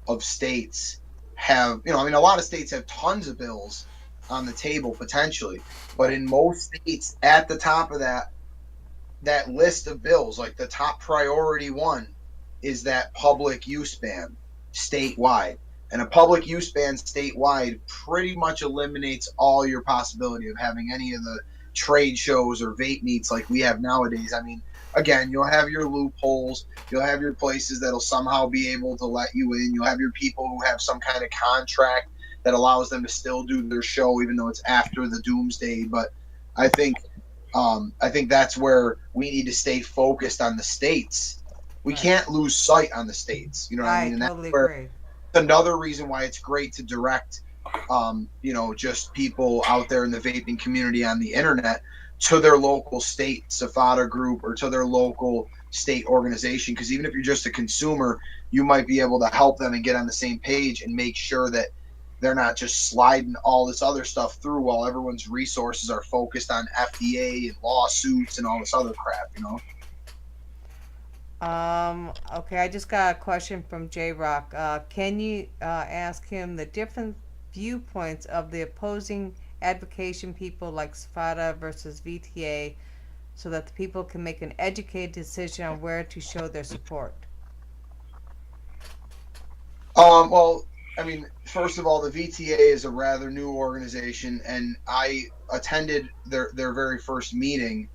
of states have, I mean, a lot of states have tons of bills on the table potentially, but Right. in most states, at the top of that list of bills, like the top priority one, is that public use ban statewide. And a public use ban statewide pretty much eliminates all your possibility of having any of the trade shows or vape meets like we have nowadays. I mean, again, you'll have your loopholes, you'll have your places that'll somehow be able to let you in, you'll have your people who have some kind of contract that allows them to still do their show even though it's after the doomsday. But I think I think that's where we need to stay focused on the states. We Right. can't lose sight on the states. You know what I I mean? And that's totally where agree. another reason why it's great to direct, just people out there in the vaping community on the internet to their local state SAFADA group or to their local state organization. Because even if you're just a consumer, you might be able to help them and get on the same page and make sure that they're not just sliding all this other stuff through while everyone's resources are focused on FDA and lawsuits and all this other crap. Okay, I just got a question from J Rock. Can you ask him the different viewpoints of the opposing advocation people like SFATA versus VTA so that the people can make an educated decision on where to show their support? Well, I mean, first of all, the VTA is a rather new organization, and I attended their very first meeting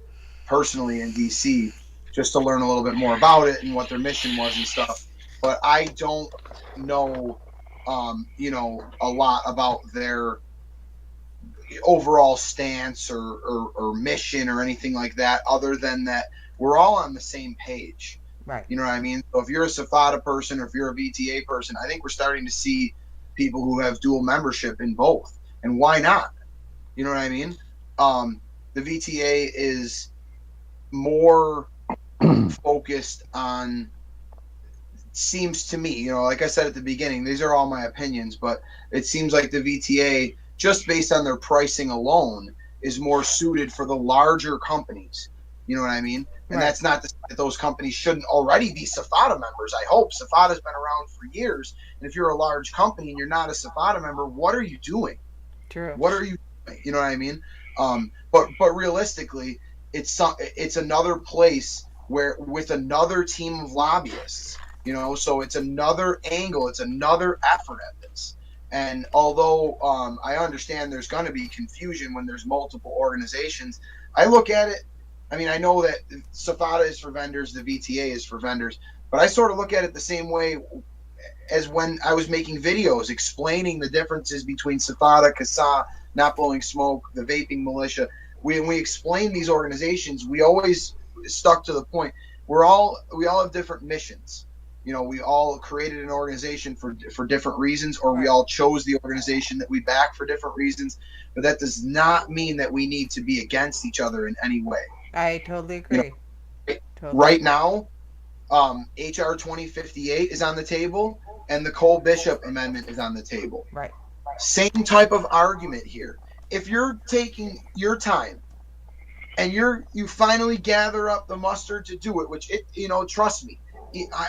personally in DC just to learn a little bit more about it and what their mission was and stuff. But I don't know, a lot about their overall stance or mission or anything like that, other than that we're all on the same page. Right. You know what I mean? So if you're a SAFADA person or if you're a VTA person, I think we're starting to see people who have dual membership in both. And why not? You know what I mean? The VTA is more focused on, seems to me, like I said at the beginning, these are all my opinions, but it seems like the VTA, just based on their pricing alone, is more suited for the larger companies. You know what I mean? And Right. that's not to say that those companies shouldn't already be SAFADA members. I hope. SAFADA's been around for years. And if you're a large company and you're not a SAFADA member, what are you doing? True. What are you doing? You know what I mean? But realistically, it's another place where with another team of lobbyists. So it's another angle, it's another effort at this. And although I understand there's going to be confusion when there's multiple organizations, I look at it. I mean, I know that SAFADA is for vendors, the VTA is for vendors, but I sort of look at it the same way as when I was making videos explaining the differences between SAFADA, CASA, Not Blowing Smoke, the Vaping Militia. When we explained these organizations, we always stuck to the point. We all have different missions. We all created an organization for different reasons, or we Right. all chose the organization that we back for different reasons. But that does not mean that we need to be against each other in any way. I totally You agree. know, Totally right agree. now, HR 2058 is on the table, and the Cole Bishop Amendment is on the table. Right. Same type of argument here. If you're taking your time and you finally gather up the mustard to do it, which trust me,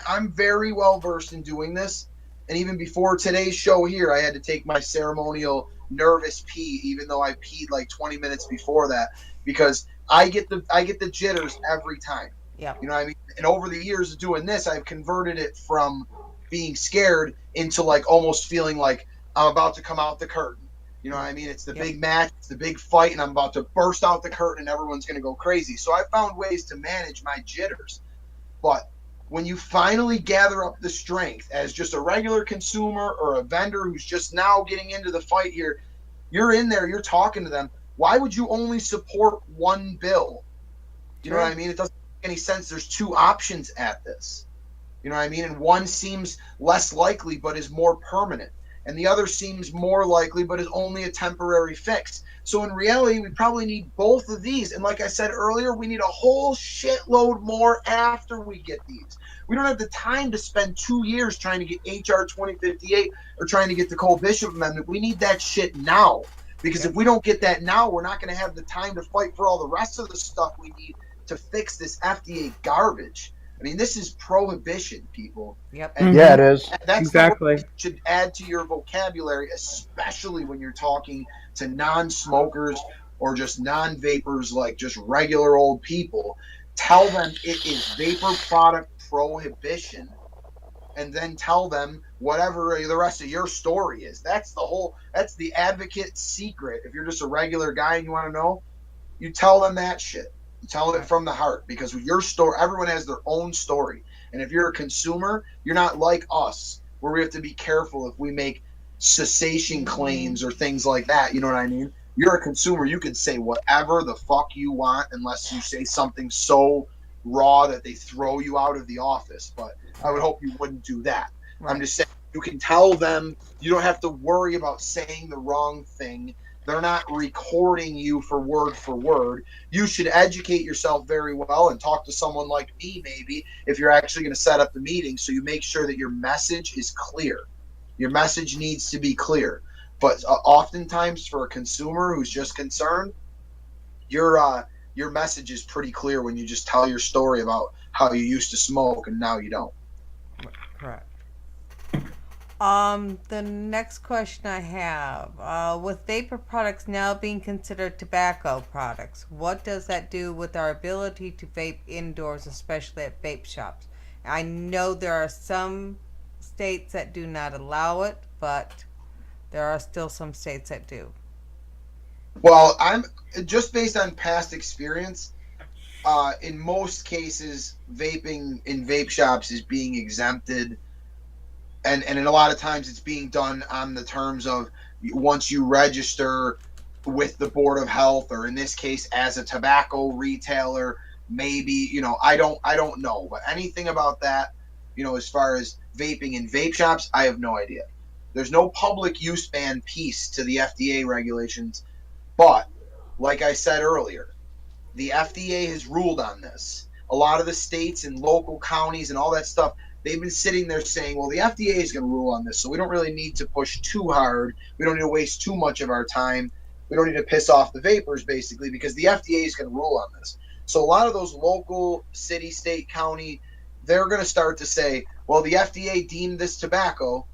I'm very well versed in doing this. And even before today's show here, I had to take my ceremonial nervous pee, even though I peed like 20 minutes before that, because I get the jitters every time. Yep. You know what I mean? And over the years of doing this, I've converted it from being scared into like almost feeling like I'm about to come out the curtain. You know what I mean? It's the Yep. big match, it's the big fight, and I'm about to burst out the curtain and everyone's going to go crazy. So I found ways to manage my jitters. But when you finally gather up the strength as just a regular consumer or a vendor who's just now getting into the fight here, you're in there, you're talking to them. Why would you only support one bill? You know what True. I mean? It doesn't make any sense. There's two options at this. You know what I mean? And one seems less likely but is more permanent. And the other seems more likely but is only a temporary fix. So in reality, we probably need both of these. And like I said earlier, we need a whole shitload more after we get these. We don't have the time to spend 2 years trying to get HR 2058 or trying to get the Cole Bishop Amendment. We need that shit now. Because Yep. if we don't get that now, we're not going to have the time to fight for all the rest of the stuff we need to fix this FDA garbage. I mean, this is prohibition, people. Yep. And Yeah, it is. that's Exactly. the word you should add to your vocabulary, especially when you're talking to non-smokers or just non-vapors, like just regular old people. Tell them it is vapor product prohibition, and then tell them whatever the rest of your story is. That's the advocate secret. If you're just a regular guy and you want to know, you tell them that shit. You tell it from the heart, because your story, everyone has their own story. And if you're a consumer, you're not like us, where we have to be careful if we make cessation claims or things like that. You know what I mean? You're a consumer. You can say whatever the fuck you want unless you say something so raw that they throw you out of the office. But I would hope you wouldn't do that. Right. I'm just saying, you can tell them. You don't have to worry about saying the wrong thing. They're not recording you for word. You should educate yourself very well and talk to someone like me, maybe, if you're actually going to set up the meeting, so you make sure that your message is clear. Your message needs to be clear. But oftentimes, for a consumer who's just concerned, your message is pretty clear when you just tell your story about how you used to smoke and now you don't. Correct. The next question I have, with vapor products now being considered tobacco products, what does that do with our ability to vape indoors, especially at vape shops? I know there are some states that do not allow it, but there are still some states that do. Well, I'm just based on past experience. In most cases, vaping in vape shops is being exempted, and in a lot of times it's being done on the terms of, once you register with the Board of Health, or in this case as a tobacco retailer, maybe, I don't know, but anything about that, as far as vaping in vape shops, I have no idea. There's no public use ban piece to the FDA regulations, but like I said earlier, the FDA has ruled on this. A lot of the states and local counties and all that stuff, they've been sitting there saying, well, the FDA is going to rule on this, so we don't really need to push too hard. We don't need to waste too much of our time. We don't need to piss off the vapors, basically, because the FDA is going to rule on this. So a lot of those local, city, state, county, they're going to start to say, well, the FDA deemed this tobacco,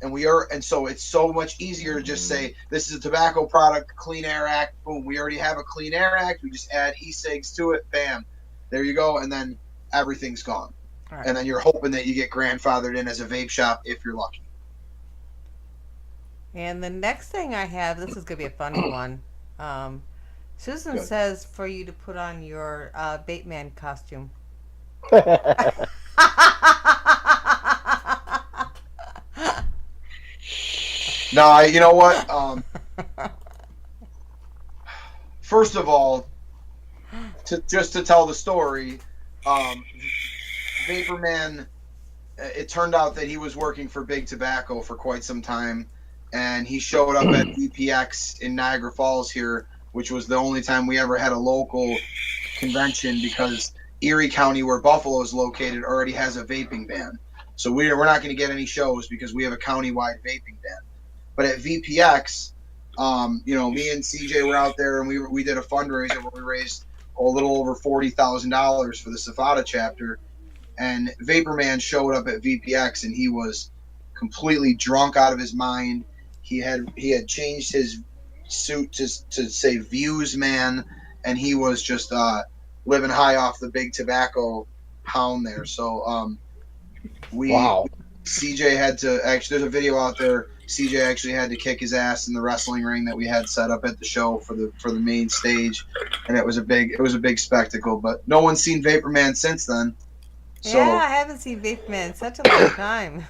and so it's so much easier to just say, this is a tobacco product, Clean Air Act, boom, we already have a Clean Air Act, we just add e-cigs to it, bam, there you go, and then everything's gone. All right. And then you're hoping that you get grandfathered in as a vape shop if you're lucky. And the next thing I have, this is going to be a funny one. Susan Good. says for you to put on your Vape Man costume. Now, you know what? First of all, just to tell the story, Vaper Man, it turned out that he was working for Big Tobacco for quite some time, and he showed up at VPX in Niagara Falls here, which was the only time we ever had a local convention, because Erie County, where Buffalo is located, already has a vaping ban. So we're not going to get any shows because we have a county-wide vaping ban. But at VPX, me and CJ were out there, and we did a fundraiser where we raised a little over $40,000 for the Savada chapter. And Vaper Man showed up at VPX, and he was completely drunk out of his mind. He had changed his suit to say Views Man, and he was just living high off the Big Tobacco hound there. So Wow. CJ had to actually. There's a video out there. CJ actually had to kick his ass in the wrestling ring that we had set up at the show for the main stage, and it was a big spectacle. But no one's seen Vaper Man since then. So Yeah, I haven't seen Vape Man in such a long time.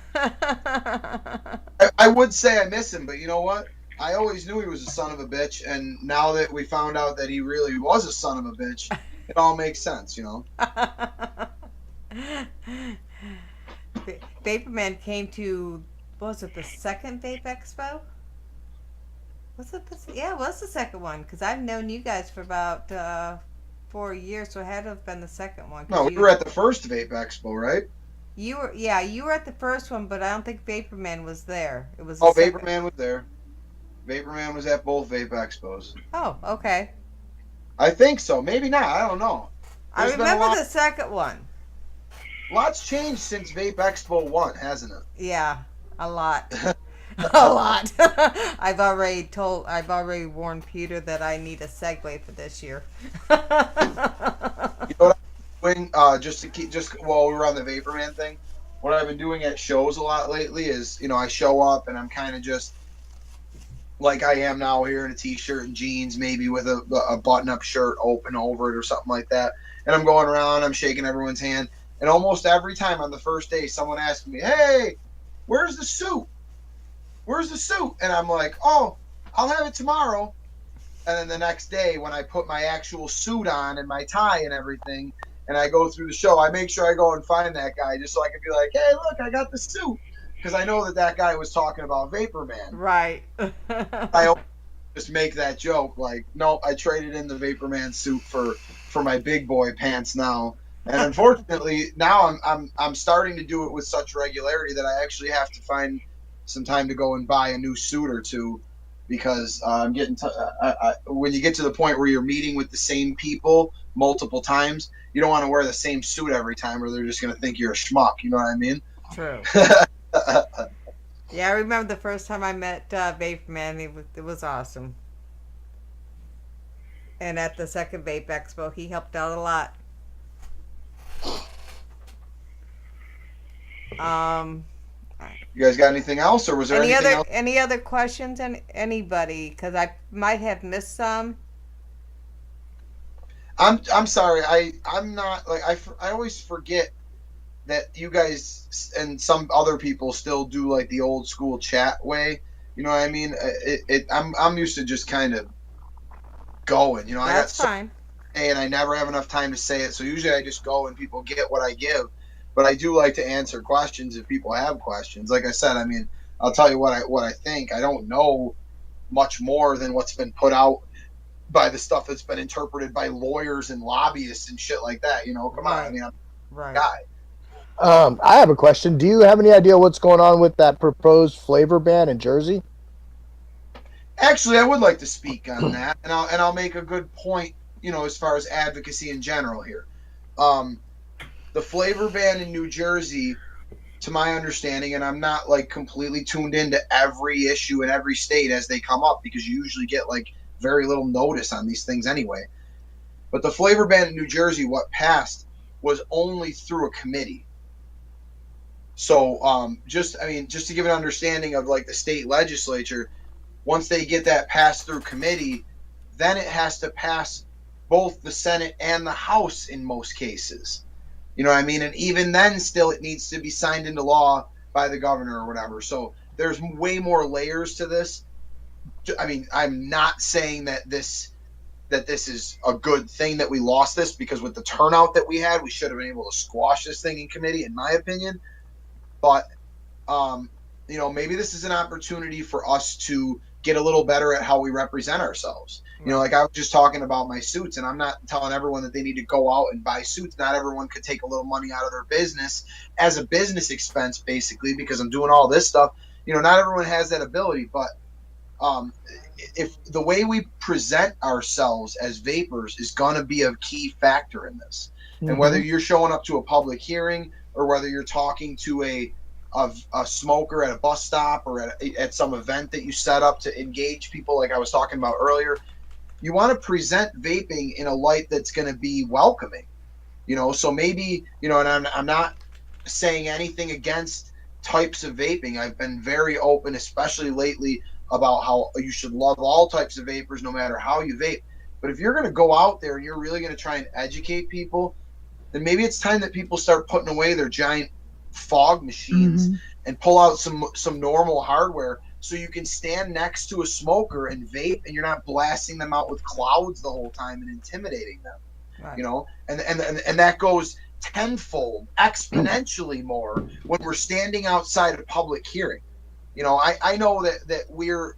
I would say I miss him, but you know what? I always knew he was a son of a bitch, and now that we found out that he really was a son of a bitch, it all makes sense, you know. Vaporman came to, what was it, the second Vape Expo? Was it this? Yeah, it was the second one because I've known you guys for about 4 years, so it had to have been the second one. No, we were at the first Vape Expo, right? You were at the first one, but I don't think Vaporman was there. It was the Oh, second. Vaporman was there. Vaporman was at both Vape Expos. Oh, okay. I think so. Maybe not. I don't know. I There's been a remember lot. the second one. Lots changed since Vape Expo 1, hasn't it? Yeah, a lot. A lot. I've already warned Peter that I need a segue for this year. You know what I'm doing? Just while we were on the Vaporman thing, what I've been doing at shows a lot lately is, I show up and I'm kind of just like I am now here in a t-shirt and jeans, maybe with a button-up shirt open over it or something like that. And I'm going around, I'm shaking everyone's hand. And almost every time on the first day, someone asks me, "Hey, where's the suit? Where's the suit?" And I'm like, "Oh, I'll have it tomorrow." And then the next day, when I put my actual suit on and my tie and everything, and I go through the show, I make sure I go and find that guy just so I can be like, "Hey, look, I got the suit." Because I know that guy was talking about Vapor Man. Right. I just make that joke, like, no, I traded in the Vapor Man suit for my big boy pants now. And unfortunately, now I'm starting to do it with such regularity that I actually have to find some time to go and buy a new suit or two, because I'm getting when you get to the point where you're meeting with the same people multiple times, you don't want to wear the same suit every time, or they're just going to think you're a schmuck. You know what I mean? True. Yeah, I remember the first time I met Vaporman. It was awesome. And at the second Vape Expo, he helped out a lot. You guys got anything else, or was there anything else? Any other questions? Anybody? Because I might have missed some. I'm sorry. I'm not like I always forget that you guys and some other people still do like the old school chat way. You know what I mean? I'm used to just kind of going. I got That's fine. and I never have enough time to say it. So usually I just go and people get what I give. But I do like to answer questions if people have questions. Like I said, I mean, I'll tell you what I think. I don't know much more than what's been put out by the stuff that's been interpreted by lawyers and lobbyists and shit like that. Come on. I mean, I'm a guy. I have a question. Do you have any idea what's going on with that proposed flavor ban in Jersey? Actually, I would like to speak on that, and I'll make a good point. As far as advocacy in general here, the flavor ban in New Jersey, to my understanding, and I'm not like completely tuned into every issue in every state as they come up, because you usually get like very little notice on these things anyway. But the flavor ban in New Jersey, what passed was only through a committee. So just to give an understanding of like the state legislature, once they get that passed through committee, then it has to pass both the Senate and the House in most cases. You know what I mean? And even then, still, it needs to be signed into law by the governor or whatever. So there's way more layers to this. I mean, I'm not saying that this is a good thing that we lost this, because with the turnout that we had, we should have been able to squash this thing in committee, in my opinion. But, maybe this is an opportunity for us to get a little better at how we represent ourselves. Like I was just talking about my suits, and I'm not telling everyone that they need to go out and buy suits. Not everyone could take a little money out of their business as a business expense, basically, because I'm doing all this stuff. Not everyone has that ability, but if the way we present ourselves as vapors is going to be a key factor in this. Mm-hmm. And whether you're showing up to a public hearing, or whether you're talking to a smoker at a bus stop, or at some event that you set up to engage people, like I was talking about earlier, you want to present vaping in a light that's going to be welcoming. So maybe, and I'm not saying anything against types of vaping. I've been very open, especially lately, about how you should love all types of vapors no matter how you vape. But if you're going to go out there and you're really going to try and educate people, then maybe it's time that people start putting away their giant fog machines, mm-hmm. and pull out some normal hardware so you can stand next to a smoker and vape, and you're not blasting them out with clouds the whole time and intimidating them. Right. You know, and that goes tenfold, exponentially more when we're standing outside a public hearing. You know, I know that we're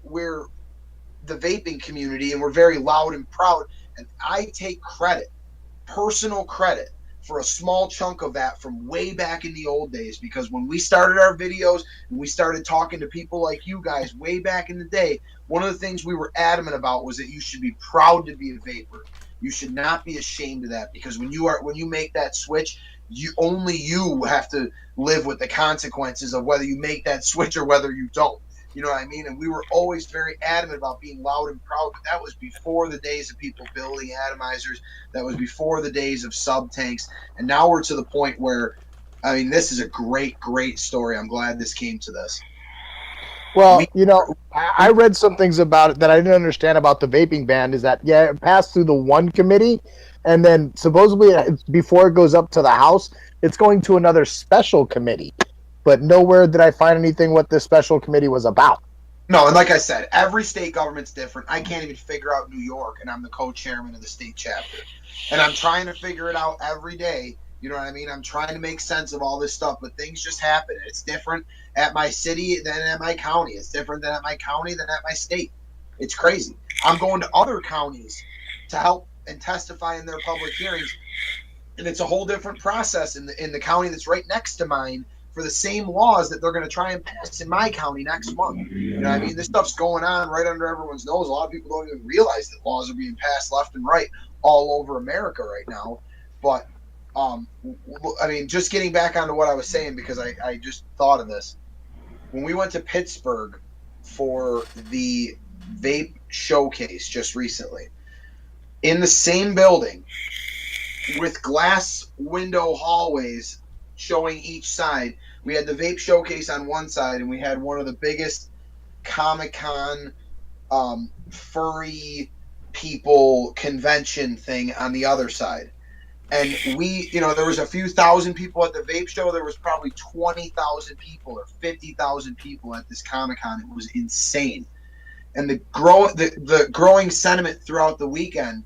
the vaping community and we're very loud and proud, and I take credit, personal credit, for a small chunk of that from way back in the old days, because when we started our videos and we started talking to people like you guys way back in the day, one of the things we were adamant about was that you should be proud to be a vapor. You should not be ashamed of that, because when you make that switch, you have to live with the consequences of whether you make that switch or whether you don't. You know what I mean? And we were always very adamant about being loud and proud, but that was before the days of people building atomizers. That was before the days of sub tanks. And now we're to the point where, I mean, this is a great, great story. I'm glad this came to this. Well, you know, I read some things about it that I didn't understand about the vaping ban. Is that, yeah, it passed through the one committee, and then supposedly before it goes up to the House, it's going to another special committee. But nowhere did I find anything what this special committee was about. No, and like I said, every state government's different. I can't even figure out New York, and I'm the co-chairman of the state chapter. And I'm trying to figure it out every day. You know what I mean? I'm trying to make sense of all this stuff, but things just happen. It's different at my city than at my county. It's different than at my county than at my state. It's crazy. I'm going to other counties to help and testify in their public hearings, and it's a whole different process in the county that's right next to mine for the same laws that they're going to try and pass in my county next month. You know what I mean? This stuff's going on right under everyone's nose. A lot of people don't even realize that laws are being passed left and right all over America right now. But I mean, just getting back onto what I was saying, because I just thought of this. When we went to Pittsburgh for the vape showcase just recently, in the same building with glass window hallways showing each side, we had the vape showcase on one side, and we had one of the biggest Comic-Con furry people convention thing on the other side. And there was a few thousand people at the vape show. There was probably 20,000 people or 50,000 people at this Comic-Con. It was insane. And the growing sentiment throughout the weekend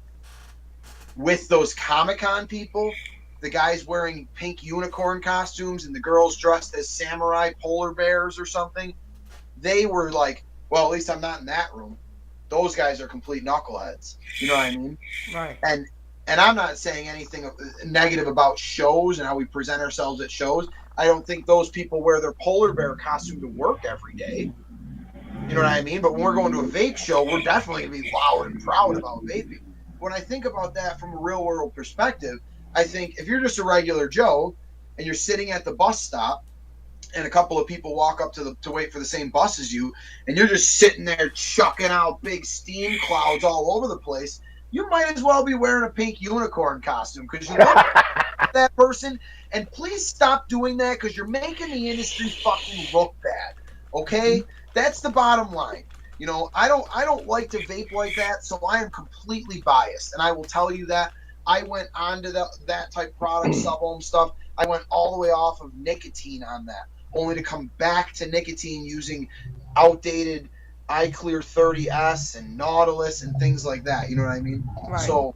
with those Comic-Con people, the guys wearing pink unicorn costumes and the girls dressed as samurai polar bears or something, they were like, well, at least I'm not in that room. Those guys are complete knuckleheads. You know what I mean? Right. And I'm not saying anything negative about shows and how we present ourselves at shows. I don't think those people wear their polar bear costume to work every day. You know what I mean? But when we're going to a vape show, we're definitely going to be loud and proud about vaping. When I think about that from a real world perspective, I think if you're just a regular Joe and you're sitting at the bus stop and a couple of people walk up to wait for the same bus as you, and you're just sitting there chucking out big steam clouds all over the place, you might as well be wearing a pink unicorn costume, because you look at that person. And please stop doing that, because you're making the industry fucking look bad. Okay? That's the bottom line. You know, I don't like to vape like that, so I am completely biased. And I will tell you that I went on to that type of product, sub-ohm stuff. I went all the way off of nicotine on that, only to come back to nicotine using outdated iClear 30S and Nautilus and things like that. You know what I mean? Right. So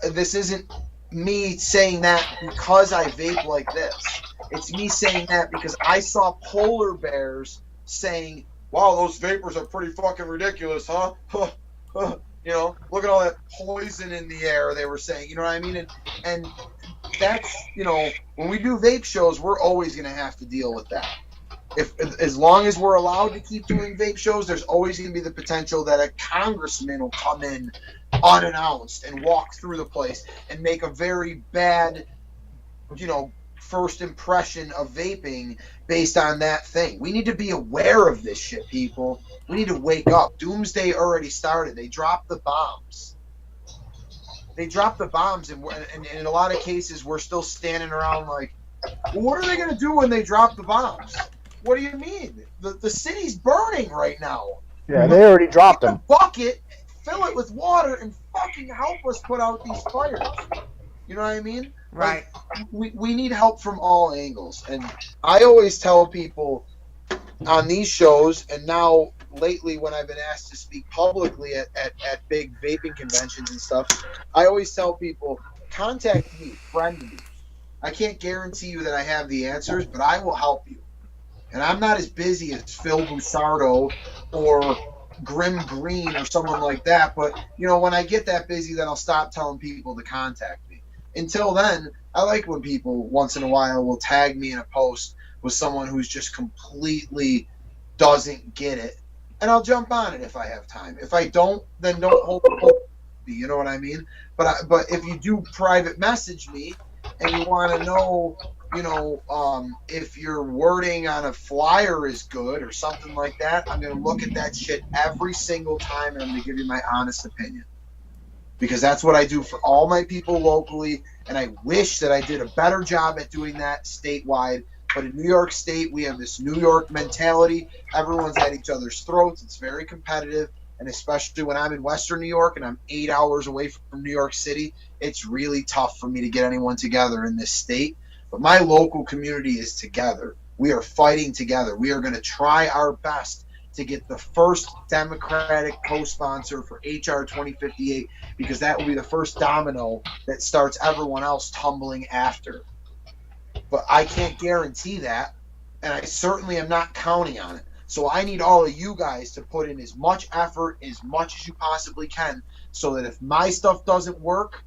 this isn't me saying that because I vape like this. It's me saying that because I saw polar bears saying, wow, those vapors are pretty fucking ridiculous, huh? You know, look at all that poison in the air, they were saying. You know what I mean? And that's, you know, when we do vape shows, we're always going to have to deal with that. As long as we're allowed to keep doing vape shows, there's always going to be the potential that a congressman will come in unannounced and walk through the place and make a very bad, you know, first impression of vaping based on that thing. We need to be aware of this shit, people. We need to wake up. Doomsday already started. They dropped the bombs. And in a lot of cases, we're still standing around like, well, what are they going to do when they drop the bombs? What do you mean? The city's burning right now. Yeah, they already dropped Get them. a bucket, fill it with water, and fucking help us put out these fires. You know what I mean? Right. We need help from all angles. And I always tell people on these shows, and now lately when I've been asked to speak publicly at big vaping conventions and stuff, I always tell people, contact me, friend me. I can't guarantee you that I have the answers, but I will help you. And I'm not as busy as Phil Busardo or Grim Green or someone like that. But, when I get that busy, then I'll stop telling people to contact me. Until then, I like when people once in a while will tag me in a post with someone who's just completely doesn't get it. And I'll jump on it if I have time. If I don't, then don't hold me. You know what I mean? But if you do private message me and you want to know, if your wording on a flyer is good or something like that, I'm going to look at that shit every single time and I'm going to give you my honest opinion. Because that's what I do for all my people locally, and I wish that I did a better job at doing that statewide. But in New York State, we have this New York mentality. Everyone's at each other's throats. It's very competitive. And especially when I'm in Western New York and I'm 8 hours away from New York City, it's really tough for me to get anyone together in this state. But my local community is together. We are fighting together. We are going to try our best to get the first Democratic co-sponsor for HR 2058, because that will be the first domino that starts everyone else tumbling after. But I can't guarantee that, and I certainly am not counting on it. So I need all of you guys to put in as much effort, as much as you possibly can, so that if my stuff doesn't work,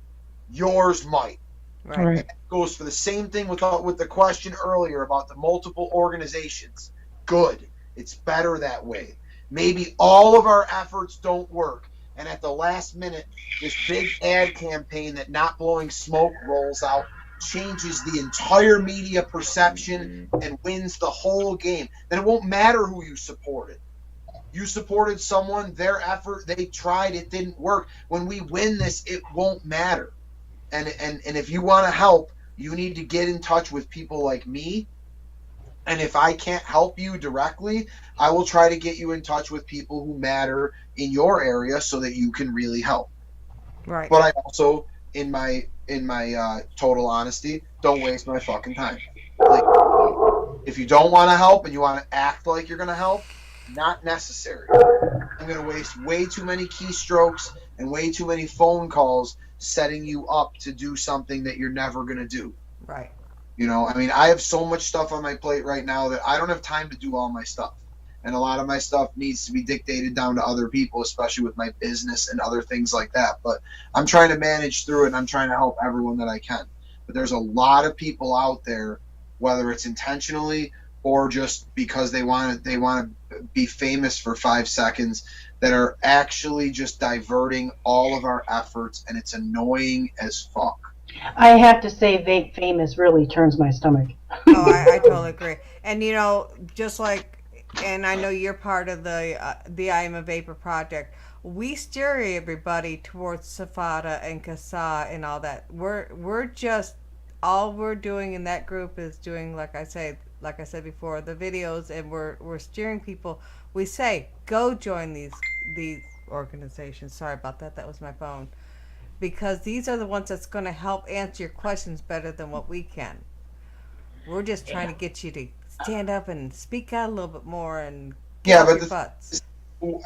yours might. Right. That goes for the same thing with the question earlier about the multiple organizations. Good. It's better that way. Maybe all of our efforts don't work, and at the last minute, this big ad campaign that Not Blowing Smoke rolls out changes the entire media perception and wins the whole game. Then it won't matter who you supported. You supported someone, their effort, they tried, it didn't work. When we win this, it won't matter. And if you want to help, you need to get in touch with people like me. And if I can't help you directly, I will try to get you in touch with people who matter in your area so that you can really help. Right. But I also, in my total honesty, don't waste my fucking time. Like, if you don't want to help and you want to act like you're going to help, not necessary. I'm going to waste way too many keystrokes and way too many phone calls setting you up to do something that you're never going to do. Right. I have so much stuff on my plate right now that I don't have time to do all my stuff. And a lot of my stuff needs to be dictated down to other people, especially with my business and other things like that. But I'm trying to manage through it, and I'm trying to help everyone that I can. But there's a lot of people out there, whether it's intentionally or just because they want to be famous for 5 seconds, that are actually just diverting all of our efforts, and it's annoying as fuck. I have to say, vape famous really turns my stomach. Oh, I totally agree. And just like, and I know you're part of the I Am a Vapor project. We steer everybody towards Safada and Casa and all that. We're just, all we're doing in that group is doing, like I said before, the videos, and we're steering people. We say, go join these organizations. Sorry about that. That was my phone. Because these are the ones that's going to help answer your questions better than what we can. We're just trying to get you to stand up and speak out a little bit more and get off your butts.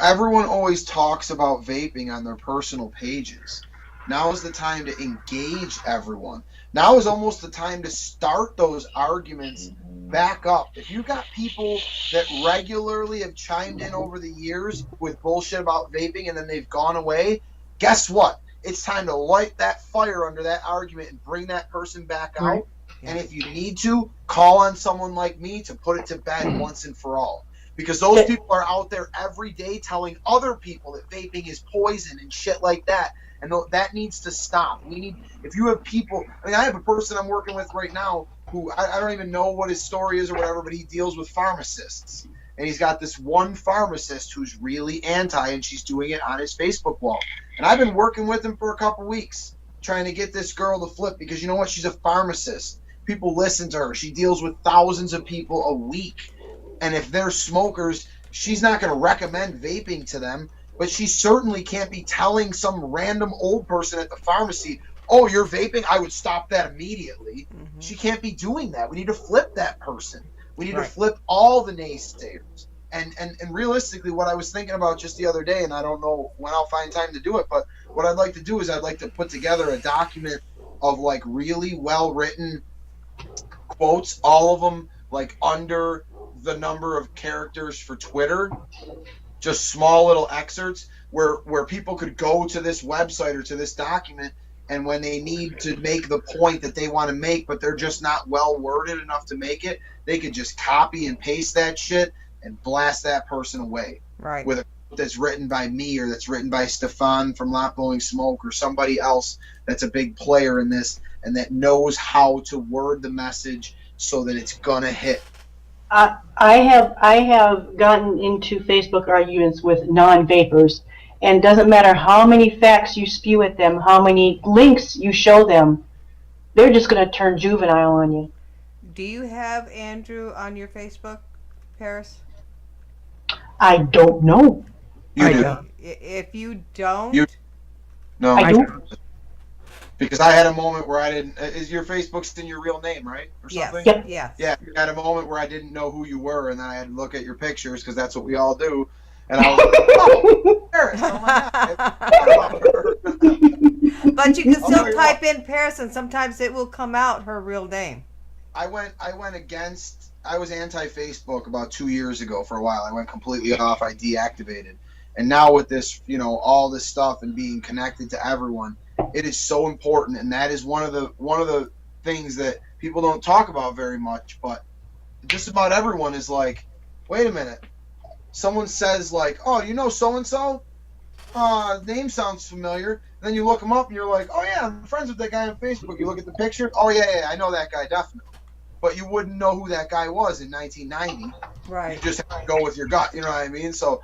Everyone always talks about vaping on their personal pages. Now is the time to engage everyone. Now is almost the time to start those arguments back up. If you got people that regularly have chimed in over the years with bullshit about vaping and then they've gone away, guess what? It's time to light that fire under that argument and bring that person back out. And if you need to, call on someone like me to put it to bed once and for all. Because those people are out there every day telling other people that vaping is poison and shit like that. And that needs to stop. If you have people, I have a person I'm working with right now who I don't even know what his story is or whatever, but he deals with pharmacists. And he's got this one pharmacist who's really anti, and she's doing it on his Facebook wall. And I've been working with him for a couple weeks, trying to get this girl to flip, because you know what? She's a pharmacist. People listen to her. She deals with thousands of people a week. And if they're smokers, she's not going to recommend vaping to them, but she certainly can't be telling some random old person at the pharmacy, oh, you're vaping, I would stop that immediately. Mm-hmm. She can't be doing that. We need to flip that person. We need to Right. flip all the naysayers. And realistically, what I was thinking about just the other day, and I don't know when I'll find time to do it, but what I'd like to do is I'd like to put together a document of like really well written quotes, all of them like under the number of characters for Twitter, just small little excerpts where people could go to this website or to this document, and when they need to make the point that they want to make, but they're just not well worded enough to make it, they could just copy and paste that shit and blast that person away Right. with a quote that's written by me or that's written by Stefan from Lot Blowing Smoke or somebody else that's a big player in this and that knows how to word the message so that it's gonna hit. I have gotten into Facebook arguments with non-vapers, and it doesn't matter how many facts you spew at them, how many links you show them, they're just going to turn juvenile on you. Do you have Andrew on your Facebook, Paris? I don't know. You I do. don't. If you don't, You- No, I do. because I had a moment where I didn't. Is your Facebook's in your real name, right, or yes, something? Yep. yes. Yeah, I had a moment where I didn't know who you were, and then I had to look at your pictures because that's what we all do. And I was like, "Oh, Paris! Oh my God!" But you can I'll still tell you type in Paris, and sometimes it will come out her real name. I went against. I was anti-Facebook about 2 years ago for a while. I went completely off. I deactivated, and now with this, all this stuff and being connected to everyone, it is so important. And that is one of the things that people don't talk about very much. But just about everyone is like, wait a minute. Someone says like, oh, you know so and so? Name sounds familiar. And then you look them up and you're like, oh yeah, I'm friends with that guy on Facebook. You look at the picture, oh yeah, I know that guy definitely. But you wouldn't know who that guy was in 1990. Right. You just have to go with your gut. You know what I mean? So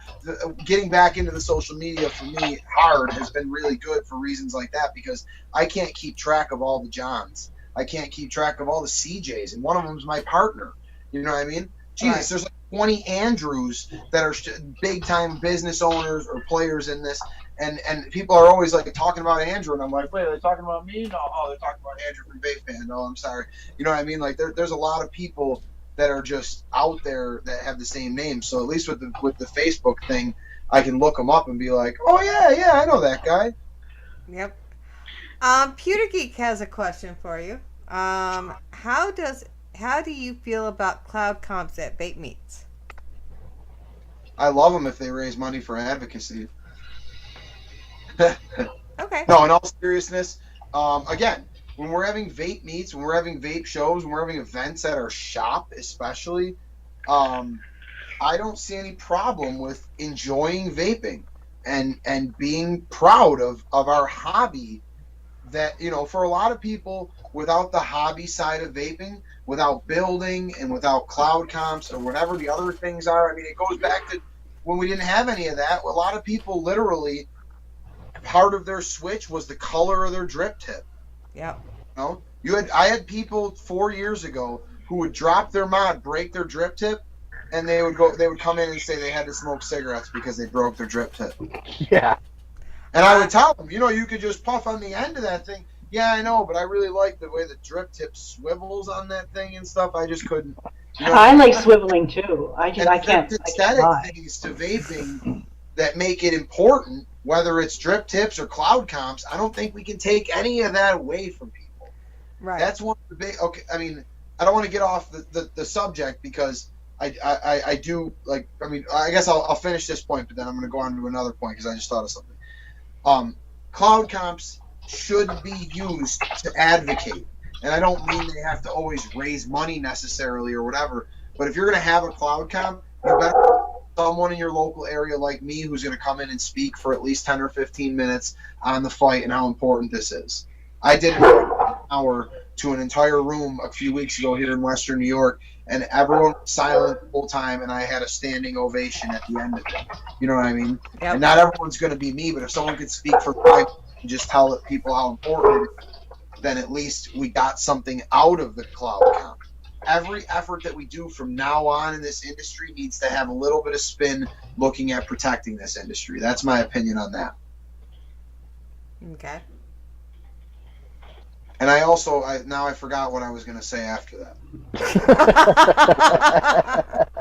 getting back into the social media for me hard has been really good for reasons like that because I can't keep track of all the Johns. I can't keep track of all the CJs, and one of them is my partner. You know what I mean? Jesus, Right. there's like 20 Andrews that are big time business owners or players in this, and people are always like talking about Andrew, and I'm like, wait, are they talking about me? No, oh, they're talking about Andrew from Vape Band. No, I'm sorry. You know what I mean? Like there's a lot of people that are just out there that have the same name. So at least with the Facebook thing, I can look them up and be like, oh yeah, I know that guy. Yep. Pewter Geek has a question for you. How do you feel about cloud comps at Vape Meets? I love them if they raise money for advocacy. Okay. No, in all seriousness, again, when we're having vape meets, when we're having vape shows, when we're having events at our shop, especially, I don't see any problem with enjoying vaping and being proud of our hobby. That, for a lot of people, without the hobby side of vaping, without building and without cloud comps or whatever the other things are, I mean, it goes back to when we didn't have any of that. A lot of people literally, part of their switch was the color of their drip tip. Yep. I had people 4 years ago who would drop their mod, break their drip tip, and they would come in and say they had to smoke cigarettes because they broke their drip tip. Yeah. And I would tell them, you could just puff on the end of that thing. Yeah, I know, but I really like the way the drip tip swivels on that thing and stuff. I just couldn't. I like swiveling too. I can't. There's I can't aesthetic lie. things to vaping that make it important, whether it's drip tips or cloud comps. I don't think we can take any of that away from people. Right. That's one of the big. Okay, I mean, I don't want to get off the subject because I do like. I mean, I guess I'll finish this point, but then I'm going to go on to another point because I just thought of something. Cloud comps should be used to advocate, and I don't mean they have to always raise money necessarily or whatever. But if you're going to have a cloud comp, you better have someone in your local area like me who's going to come in and speak for at least 10 or 15 minutes on the fight and how important this is. I did it for an hour to an entire room a few weeks ago here in Western New York, and everyone was silent the whole time, and I had a standing ovation at the end of it. You know what I mean? Yep. And not everyone's going to be me, but if someone could speak for 5 minutes and just tell people how important it is, then at least we got something out of the cloud comp. Every effort that we do from now on in this industry needs to have a little bit of spin looking at protecting this industry. That's my opinion on that. Okay. And I also, now I forgot what I was going to say after that.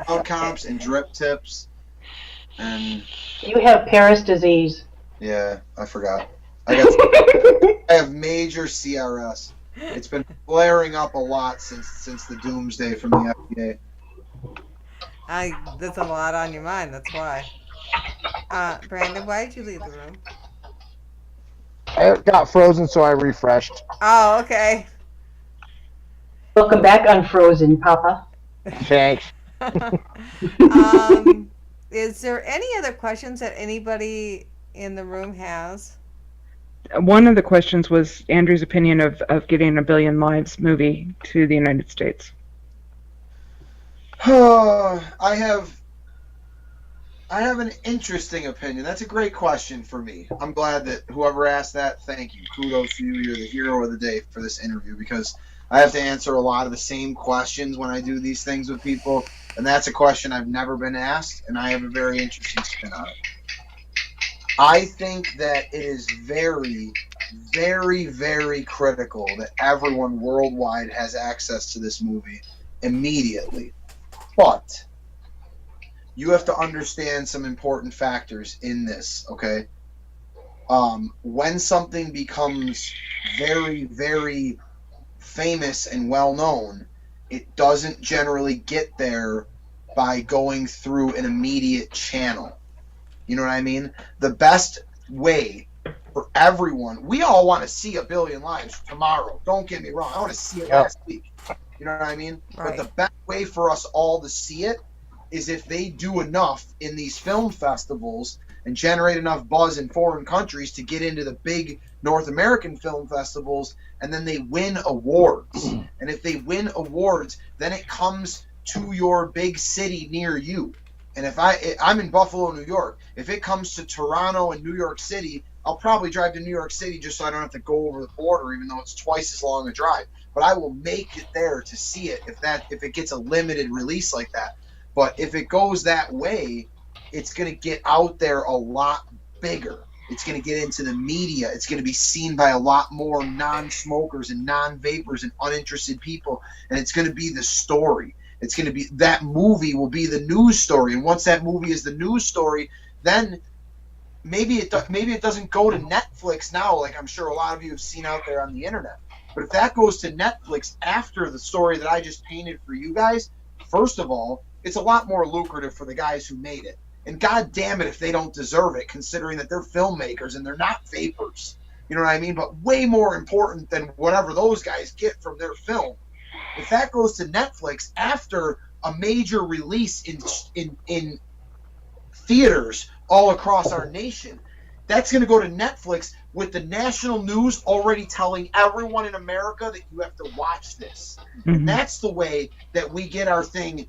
Cloud comps and drip tips. And You have Paris disease. yeah, I forgot. I have major CRS. It's been flaring up a lot since the doomsday from the FDA. There's a lot on your mind. That's why. Brandon, why did you leave the room? I got frozen, so I refreshed. Oh, okay. Welcome back, Unfrozen, Papa. Thanks. Is there any other questions that anybody in the room has? One of the questions was Andrew's opinion of getting a Billion Lives movie to the United States. I have an interesting opinion. That's a great question for me. I'm glad that whoever asked that, thank you. Kudos to you. You're the hero of the day for this interview, because I have to answer a lot of the same questions when I do these things with people, and that's a question I've never been asked, and I have a very interesting spin on it. I think that it is very, very, very critical that everyone worldwide has access to this movie immediately. But you have to understand some important factors in this, okay? When something becomes very, very famous and well-known, it doesn't generally get there by going through an immediate channel. You know what I mean? The best way for everyone, we all want to see A Billion Lives tomorrow. Don't get me wrong. I want to see it last week. You know what I mean? Right. But the best way for us all to see it is if they do enough in these film festivals and generate enough buzz in foreign countries to get into the big North American film festivals, and then they win awards. And if they win awards, then it comes to your big city near you. And if I'm in Buffalo, New York, if it comes to Toronto and New York City, I'll probably drive to New York City just so I don't have to go over the border, even though it's twice as long a drive. But I will make it there to see it if it gets a limited release like that. But if it goes that way, it's going to get out there a lot bigger. It's going to get into the media. It's going to be seen by a lot more non-smokers and non-vapors and uninterested people. And it's going to be the story. It's going to be, that movie will be the news story. And once that movie is the news story, then maybe it doesn't go to Netflix now, like I'm sure a lot of you have seen out there on the internet. But if that goes to Netflix after the story that I just painted for you guys, first of all, it's a lot more lucrative for the guys who made it. And God damn it if they don't deserve it, considering that they're filmmakers and they're not vapors. You know what I mean? But way more important than whatever those guys get from their film. If that goes to Netflix after a major release in theaters all across our nation, that's going to go to Netflix with the national news already telling everyone in America that you have to watch this. Mm-hmm. And that's the way that we get our thing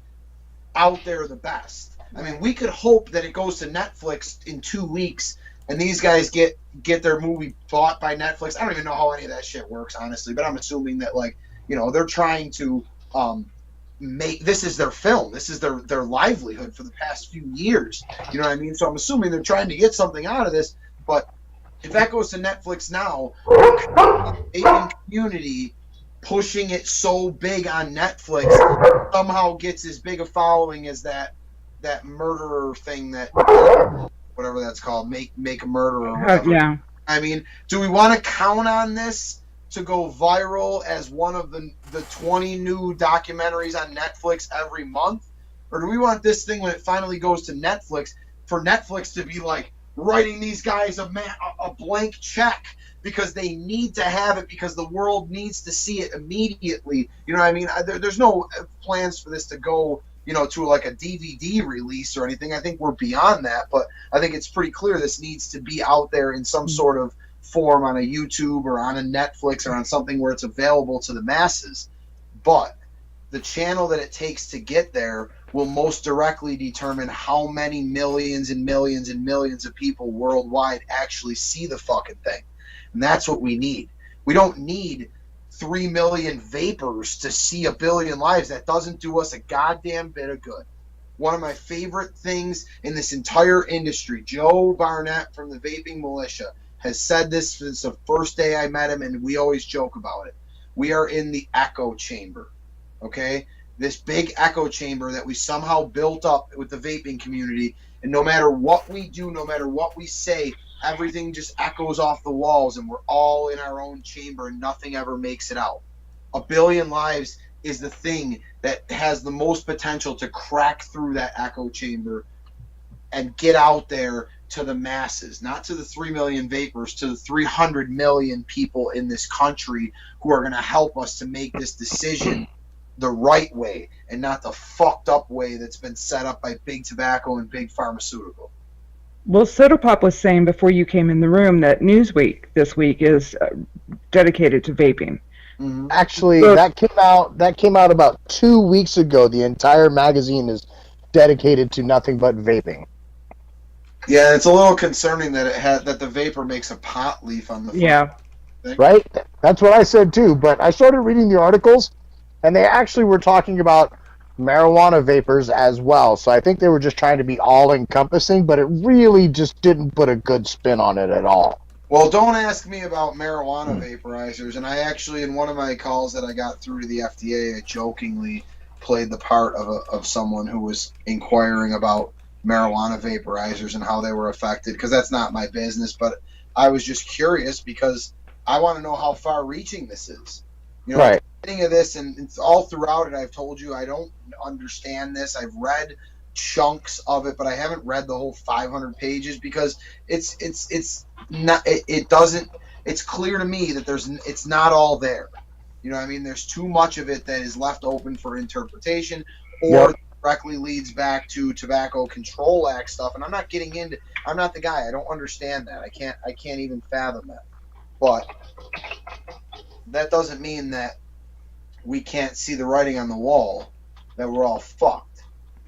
out there the best. I mean, we could hope that it goes to Netflix in 2 weeks and these guys get their movie bought by Netflix. I don't even know how any of that shit works, honestly, but I'm assuming that, like, you know, they're trying to make, this is their film. This is their livelihood for the past few years. You know what I mean? So I'm assuming they're trying to get something out of this. But if that goes to Netflix now, the vaping community pushing it so big on Netflix somehow gets as big a following as that murderer thing, that whatever that's called, make a murderer or whatever. Yeah. I mean, do we want to count on this to go viral as one of the 20 new documentaries on Netflix every month? Or do we want this thing, when it finally goes to Netflix, for Netflix to be like writing these guys a blank check because they need to have it, because the world needs to see it immediately? You know what I mean? There's no plans for this to go, you know, to like a DVD release or anything. I think we're beyond that, but I think it's pretty clear this needs to be out there in some sort of form on a YouTube or on a Netflix or on something where it's available to the masses. But the channel that it takes to get there will most directly determine how many millions and millions and millions of people worldwide actually see the fucking thing. And that's what we need. We don't need 3 million vapors to see A Billion Lives. That doesn't do us a goddamn bit of good. One of my favorite things in this entire industry, Joe Barnett from the Vaping Militia, has said this since the first day I met him, and we always joke about it. We are in the echo chamber, okay? This big echo chamber that we somehow built up with the vaping community, and no matter what we do, no matter what we say, everything just echoes off the walls, and we're all in our own chamber, and nothing ever makes it out. A billion lives is the thing that has the most potential to crack through that echo chamber and get out there to the masses, not to the 3 million vapors, to the 300 million people in this country who are going to help us to make this decision the right way and not the fucked up way that's been set up by big tobacco and big pharmaceutical. Well, Soda Pop was saying before you came in the room that Newsweek this week is dedicated to vaping. Mm-hmm. Actually, Look. that came out about 2 weeks ago. The entire magazine is dedicated to nothing but vaping. Yeah, it's a little concerning that that the vapor makes a pot leaf on the front. Yeah. Right? That's what I said too. But I started reading the articles, and they actually were talking about marijuana vapors as well. So I think they were just trying to be all-encompassing, but it really just didn't put a good spin on it at all. Well, don't ask me about marijuana vaporizers. And I actually, in one of my calls that I got through to the FDA, I jokingly played the part of someone who was inquiring about marijuana vaporizers and how they were affected, because that's not my business. But I was just curious because I want to know how far-reaching this is. You know, Right. Of this, and it's all throughout it, I've told you I don't understand this. I've read chunks of it, but I haven't read the whole 500 pages because it's not it doesn't. It's clear to me that it's not all there. You know what I mean? There's too much of it that is left open for interpretation, or Yep. directly leads back to Tobacco Control Act stuff. And I'm not getting into. I'm not the guy. I don't understand that. I can't even fathom that. But that doesn't mean that we can't see the writing on the wall that we're all fucked.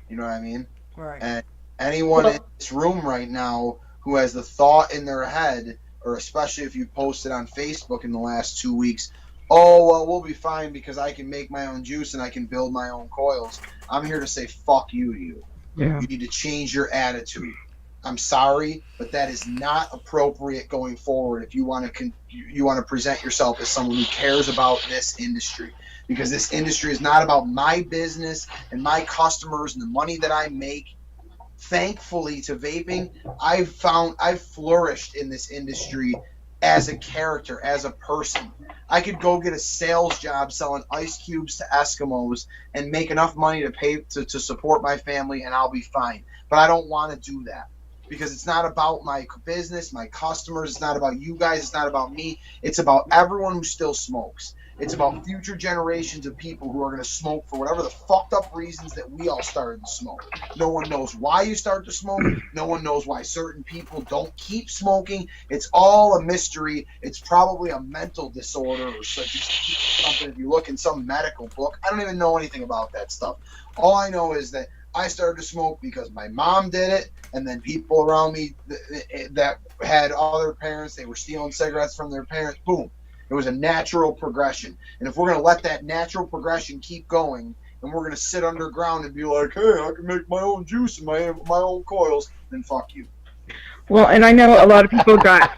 You know what I mean? Right. And anyone in this room right now who has the thought in their head, or especially if you posted on Facebook in the last 2 weeks, oh, well, we'll be fine because I can make my own juice and I can build my own coils. I'm here to say fuck you to you. Yeah. You need to change your attitude. I'm sorry, but that is not appropriate going forward if you want to present yourself as someone who cares about this industry. Because this industry is not about my business and my customers and the money that I make. Thankfully to vaping, I've flourished in this industry as a character, as a person. I could go get a sales job selling ice cubes to Eskimos and make enough money to pay to support my family, and I'll be fine. But I don't want to do that because it's not about my business, my customers. It's not about you guys. It's not about me. It's about everyone who still smokes. It's about future generations of people who are going to smoke for whatever the fucked up reasons that we all started to smoke. No one knows why you start to smoke. No one knows why certain people don't keep smoking. It's all a mystery. It's probably a mental disorder or something. If you look in some medical book, I don't even know anything about that stuff. All I know is that I started to smoke because my mom did it, and then people around me that had other parents, they were stealing cigarettes from their parents. Boom. It was a natural progression. And if we're going to let that natural progression keep going, and we're going to sit underground and be like, hey, I can make my own juice and my own coils, then fuck you. Well, and I know a lot of people got.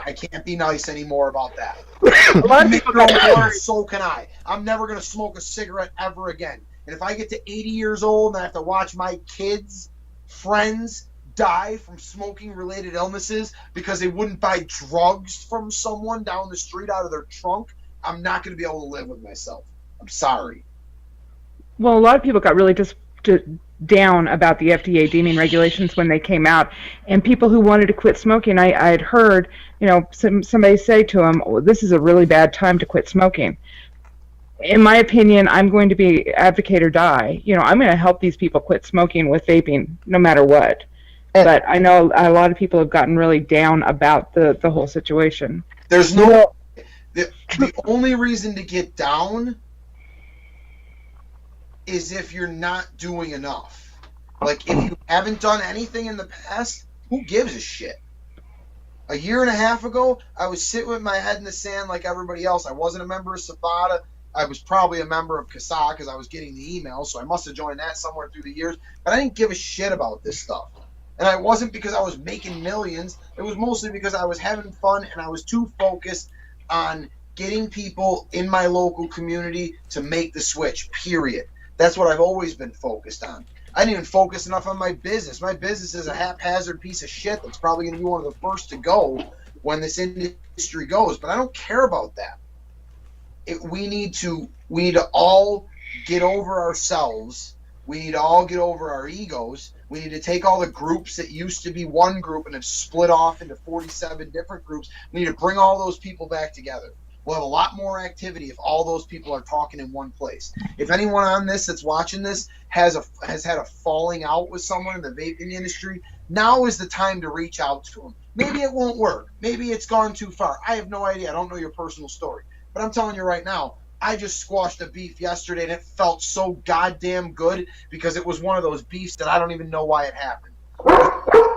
I can't be nice anymore about that. A lot of people got worried. So can I. I'm never going to smoke a cigarette ever again. And if I get to 80 years old and I have to watch my kids, friends, die from smoking-related illnesses because they wouldn't buy drugs from someone down the street out of their trunk, I'm not going to be able to live with myself. I'm sorry. Well, a lot of people got really just down about the FDA deeming regulations when they came out, and people who wanted to quit smoking, I had heard, somebody say to them, oh, this is a really bad time to quit smoking. In my opinion, I'm going to be advocate or die. I'm going to help these people quit smoking with vaping no matter what. But I know a lot of people have gotten really down about the whole situation. There's no... The only reason to get down is if you're not doing enough. Like, if you haven't done anything in the past, who gives a shit? A year and a half ago, I was sitting with my head in the sand like everybody else. I wasn't a member of Savada. I was probably a member of CASA because I was getting the emails, so I must have joined that somewhere through the years. But I didn't give a shit about this stuff. And it wasn't because I was making millions. It was mostly because I was having fun and I was too focused on getting people in my local community to make the switch, period. That's what I've always been focused on. I didn't even focus enough on my business. My business is a haphazard piece of shit that's probably going to be one of the first to go when this industry goes, but I don't care about that. We need to all get over ourselves. We need to all get over our egos. We need to take all the groups that used to be one group and have split off into 47 different groups. We need to bring all those people back together. We'll have a lot more activity if all those people are talking in one place. If anyone on this that's watching this has had a falling out with someone in the vaping industry, now is the time to reach out to them. Maybe it won't work. Maybe it's gone too far. I have no idea. I don't know your personal story. But I'm telling you right now, I just squashed a beef yesterday, and it felt so goddamn good because it was one of those beefs that I don't even know why it happened.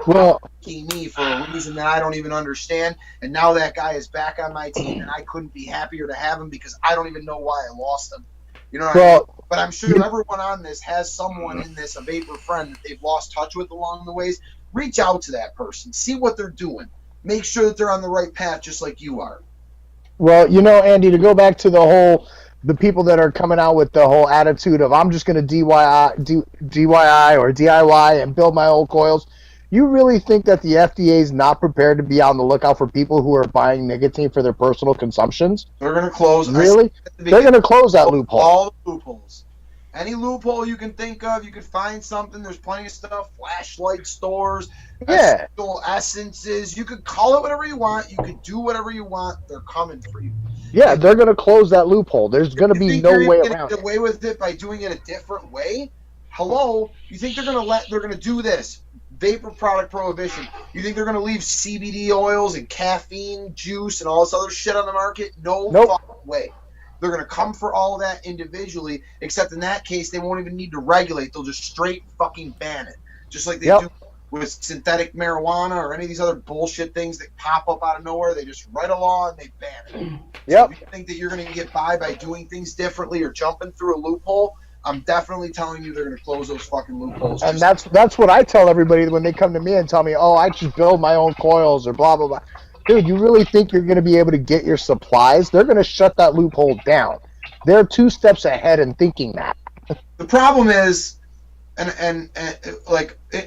Well, Me for a reason that I don't even understand, and now that guy is back on my team, and I couldn't be happier to have him because I don't even know why I lost him. You know what I mean? But I'm sure everyone on this has someone in this, a Vaper friend that they've lost touch with along the ways. Reach out to that person. See what they're doing. Make sure that they're on the right path just like you are. Well, Andy, to go back to the people that are coming out with the whole attitude of I'm just going to DIY or DIY and build my own coils. You really think that the FDA is not prepared to be on the lookout for people who are buying nicotine for their personal consumptions? They're going to close. Really? They're going to close that loophole. All the loopholes. Any loophole you can think of, you can find something. There's plenty of stuff. Flashlight stores, essential essences. You could call it whatever you want. You could do whatever you want. They're coming for you. Yeah, they're going to close that loophole. There's going to be no way around it. Get away with it by doing it a different way? Hello? You think they're going to do this? Vapor product prohibition. You think they're going to leave CBD oils and caffeine juice and all this other shit on the market? No fucking way. They're going to come for all of that individually, except in that case, they won't even need to regulate. They'll just straight fucking ban it. Just like they do with synthetic marijuana or any of these other bullshit things that pop up out of nowhere. They just write a law and they ban it. So if you think that you're going to get by doing things differently or jumping through a loophole, I'm definitely telling you they're going to close those fucking loopholes. And that's what I tell everybody when they come to me and tell me, oh, I just build my own coils or blah, blah, blah. Dude, you really think you're going to be able to get your supplies? They're going to shut that loophole down. They're 2 steps ahead in thinking that. The problem is, and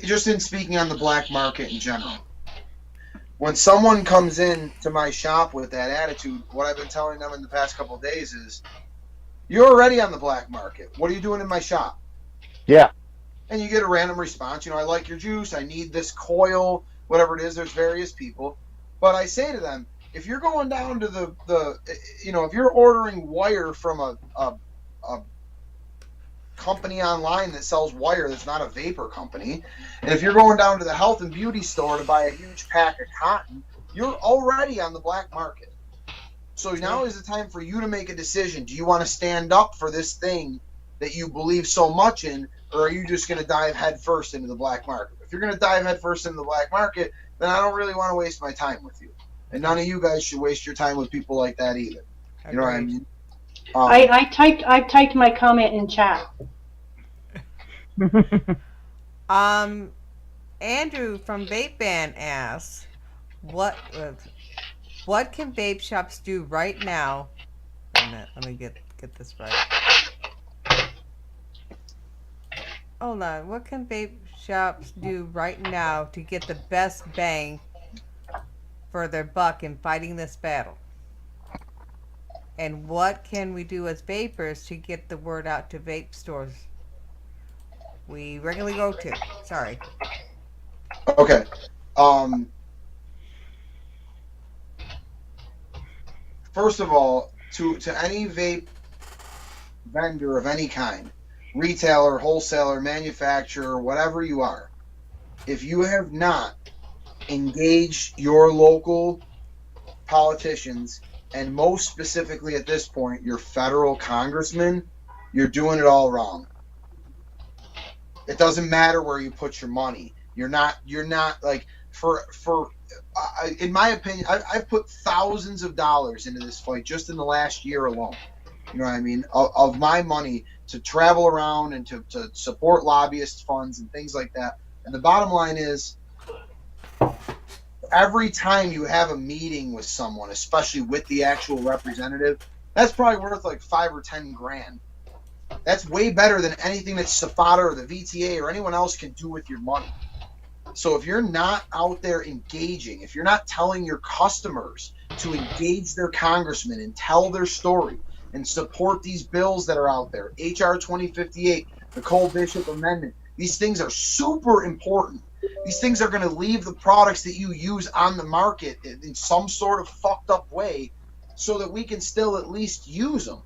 just in speaking on the black market in general, when someone comes in to my shop with that attitude, what I've been telling them in the past couple of days is, you're already on the black market. What are you doing in my shop? Yeah. And you get a random response. I like your juice. I need this coil, whatever it is. There's various people. But I say to them, if you're going down to if you're ordering wire from a company online that sells wire that's not a vapor company, and if you're going down to the health and beauty store to buy a huge pack of cotton, you're already on the black market. So now is the time for you to make a decision. Do you want to stand up for this thing that you believe so much in, or are you just going to dive headfirst into the black market? If you're going to dive headfirst into the black market, then I don't really want to waste my time with you. And none of you guys should waste your time with people like that either. You know what I mean? I typed my comment in chat. Andrew from Vape Band asks, what can vape shops do right now? Wait a minute, let me get this right. Hold on. What can vape shops do right now to get the best bang for their buck in fighting this battle? And what can we do as vapors to get the word out to vape stores we regularly go to? Sorry. Okay. First of all, to any vape vendor of any kind, retailer, wholesaler, manufacturer, whatever you are, if you have not engaged your local politicians, and most specifically at this point, your federal congressman, you're doing it all wrong. It doesn't matter where you put your money. You're not like in my opinion, I've put thousands of dollars into this fight just in the last year alone. You know what I mean? Of my money to travel around and to support lobbyist funds and things like that. And the bottom line is, every time you have a meeting with someone, especially with the actual representative, that's probably worth like 5 or 10 grand. That's way better than anything that Safada or the VTA or anyone else can do with your money. So if you're not out there engaging, if you're not telling your customers to engage their congressman and tell their story and support these bills that are out there, HR 2058, the Cole Bishop Amendment, these things are super important. These things are going to leave the products that you use on the market in some sort of fucked up way so that we can still at least use them.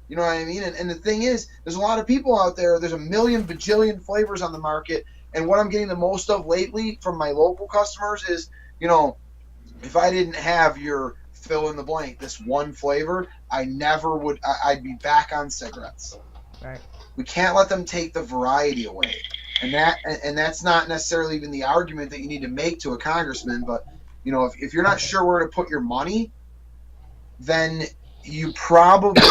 You know what I mean? And the thing is, there's a lot of people out there. There's a million bajillion flavors on the market. And what I'm getting the most of lately from my local customers is, you know, if I didn't have your fill in the blank, this one flavor, I never would, I'd be back on cigarettes. Right. We can't let them take the variety away. And that's not necessarily even the argument that you need to make to a congressman. But, you know, if you're not sure where to put your money, then you probably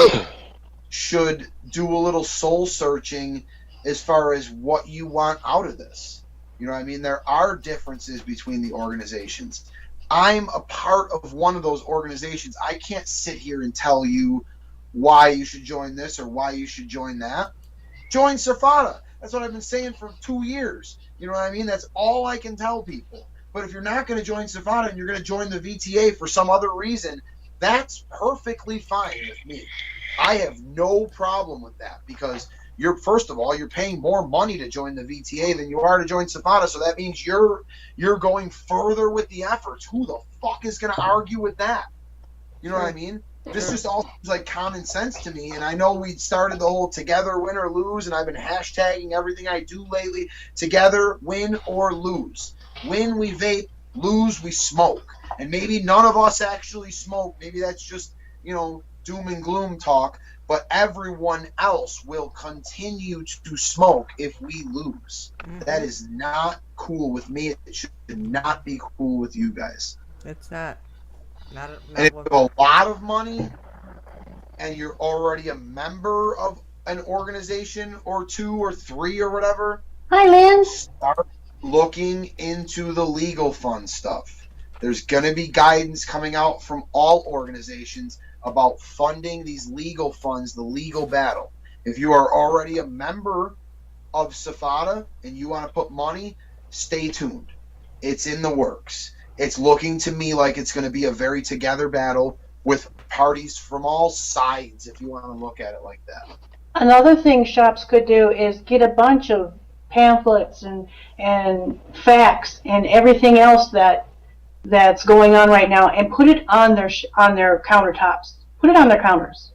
should do a little soul searching as far as what you want out of this. You know what I mean? There are differences between the organizations. I'm a part of one of those organizations. I can't sit here and tell you why you should join this or why you should join that. Join Safada. That's what I've been saying for 2 years. You know what I mean? That's all I can tell people. But if you're not going to join Safada and you're going to join the VTA for some other reason, that's perfectly fine with me. I have no problem with that because first of all, you're paying more money to join the VTA than you are to join Safada, so that means you're going further with the efforts. Who the fuck is going to argue with that? You know what I mean? This just all seems like common sense to me, and I know we started the whole together win or lose, and I've been hashtagging everything I do lately, together win or lose. Win, we vape. Lose, we smoke. And maybe none of us actually smoke. Maybe that's just, you know, doom and gloom talk, but everyone else will continue to smoke if we lose. Mm-hmm. That is not cool with me. It should not be cool with you guys. It's not. Not and if you have a lot of money and you're already a member of an organization or 2 or 3 or whatever, hi, Lynn. Start looking into the legal fund stuff. There's going to be guidance coming out from all organizations about funding these legal funds, the legal battle. If you are already a member of Safada and you want to put money, stay tuned. It's in the works. It's looking to me like it's going to be a very together battle with parties from all sides, if you want to look at it like that. Another thing shops could do is get a bunch of pamphlets and facts and everything else that's going on right now, and put it on their countertops. Put it on their counters.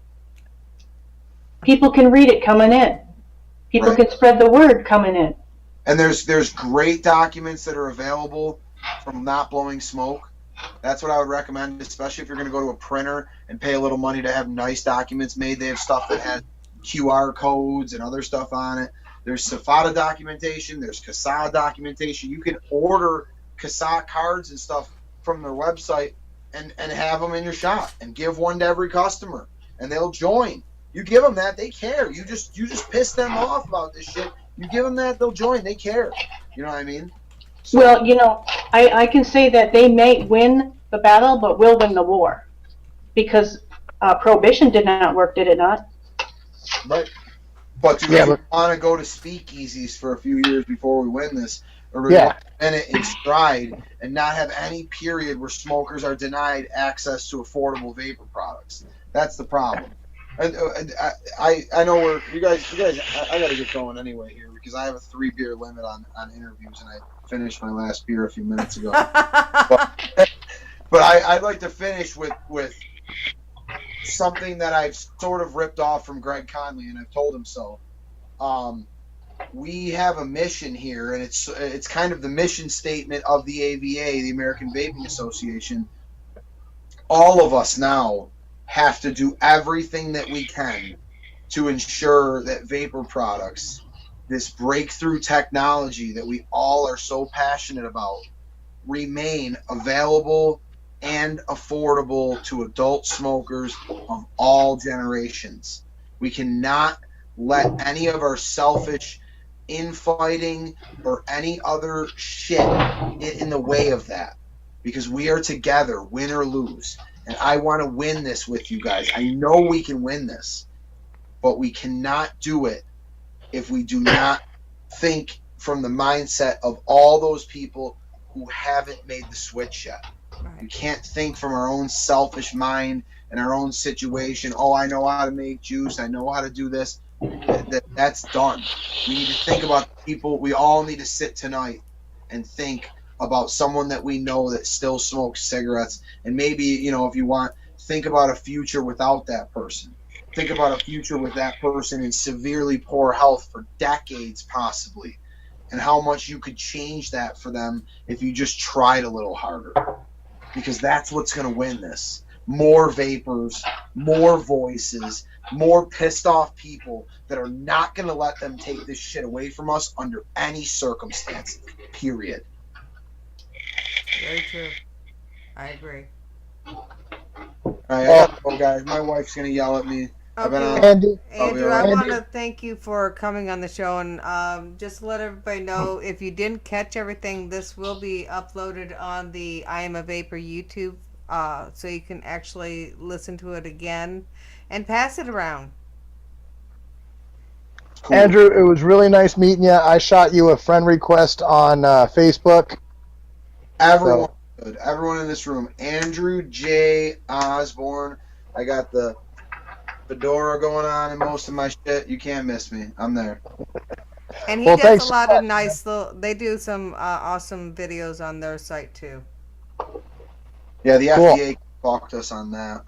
People can read it coming in. People right. can spread the word coming in. And there's great documents that are available from Not Blowing Smoke. That's what I would recommend, especially if you're going to go to a printer and pay a little money to have nice documents made. They have stuff that has QR codes and other stuff on it. There's Safada documentation. There's CASA documentation. You can order CASA cards and stuff from their website and have them in your shop and give one to every customer, and they'll join. You give them that, they care. You just piss them off about this shit. You give them that, they'll join. They care. You know what I mean? So, well, you know, I can say that they may win the battle, but will win the war, because prohibition did not work, did it not? Right. But do we want to go to speakeasies for a few years before we win this? Or do we want to win it in stride and not have any period where smokers are denied access to affordable vapor products? That's the problem. And I know where you guys. I got to get going anyway here because I have a 3 beer limit on interviews, and I finished my last beer a few minutes ago. but I'd like to finish with something that I've sort of ripped off from Greg Conley, and I've told him so. We have a mission here, and it's kind of the mission statement of the AVA, the American Vaping Association. All of us now have to do everything that we can to ensure that vapor products, this breakthrough technology that we all are so passionate about, remain available and affordable to adult smokers of all generations. We cannot let any of our selfish infighting or any other shit get in the way of that. because we are together, win or lose. And I want to win this with you guys. I know we can win this, but we cannot do it if we do not think from the mindset of all those people who haven't made the switch yet. We can't think from our own selfish mind and our own situation. Oh, I know how to make juice. I know how to do this. That's done. We need to think about the people. We all need to sit tonight and think about someone that we know that still smokes cigarettes. And maybe, if you want, think about a future without that person. Think about a future with that person in severely poor health for decades possibly, and how much you could change that for them if you just tried a little harder. Because that's what's going to win this. More vapors, more voices, more pissed off people that are not going to let them take this shit away from us under any circumstances, period. Very true. I agree. All right, I gotta go, guys. My wife's going to yell at me. Okay. Andy, Andrew, right. I want to thank you for coming on the show, and just to let everybody know, if you didn't catch everything, this will be uploaded on the I Am a Vapor YouTube, so you can actually listen to it again and pass it around. Cool. Andrew, it was really nice meeting you. I shot you a friend request on Facebook. Everyone in this room. Andrew J. Osborn. I got the fedora going on and most of my shit. You can't miss me. I'm there. And he Well, does thanks a lot so of much. nice little. They do some awesome videos on their site too. Yeah, the Cool. FDA fucked us on that.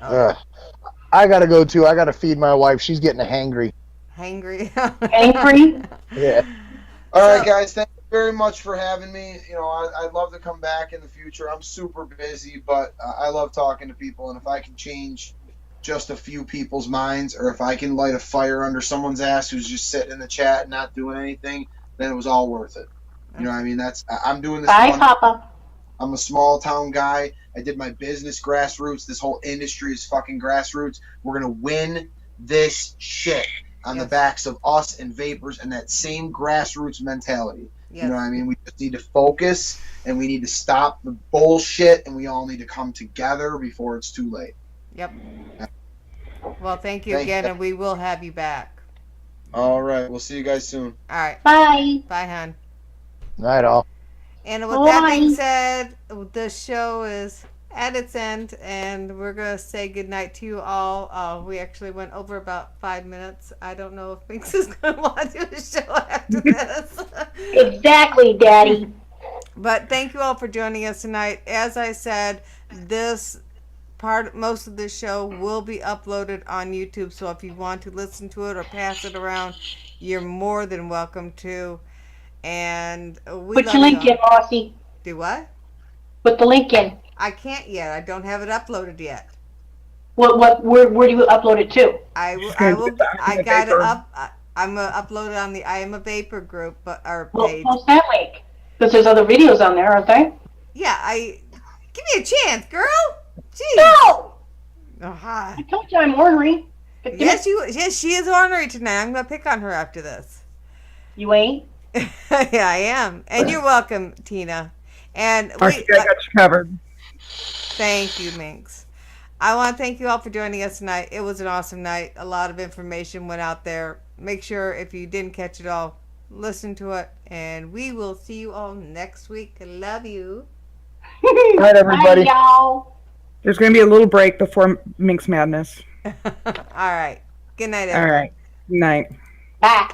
I gotta go too. I gotta feed my wife. She's getting hangry. Hangry. Hangry? Yeah. All right, guys. Thank you very much for having me. I'd love to come back in the future. I'm super busy, but I love talking to people. And if I can change just a few people's minds, or if I can light a fire under someone's ass who's just sitting in the chat and not doing anything, then it was all worth it. You know what I mean? I'm doing this. Bye, Papa. I'm a small town guy. I did my business grassroots. This whole industry is fucking grassroots. We're going to win this shit on the backs of us and vapors and that same grassroots mentality. Yes. You know what I mean? We just need to focus and we need to stop the bullshit and we all need to come together before it's too late. Yep. Well, thank you Thank again, you. and we will have you back. All right. We'll see you guys soon. All right. Bye. Bye, hon. Night all. And with that being Bye. said, the show is at its end, and we're going to say goodnight to you all. We actually went over about 5 minutes. I don't know if Binks is going to want to do a show after this. Exactly, Daddy. But thank you all for joining us tonight. As I said, most of this show will be uploaded on YouTube, so if you want to listen to it or pass it around, you're more than welcome to. And we Put love your link you in, all. Mossy. Do what? Put the link in. I can't yet. I don't have it uploaded yet. Where do you upload it to? I gonna will. put the I I Am a got it Vapor. up. I'm gonna upload it on the I Am a Vapor group, or Well, page. post that link. Because there's other videos on there, aren't there? Yeah, give me a chance, girl. Jeez. No! Oh, hi. I told you I'm ornery. But Yes, she is ornery tonight. I'm gonna pick on her after this. You ain't? Yeah, I am. And you're welcome, Tina. And I got you covered. thank you, Minx. I want to thank you all for joining us tonight. It was an awesome night. A lot of information went out there. Make sure if you didn't catch it all, listen to it. And we will see you all next week. Love you. All right, everybody. Bye, y'all. There's going to be a little break before Minx Madness. All right. Good night, All everyone. right. Night. Bye.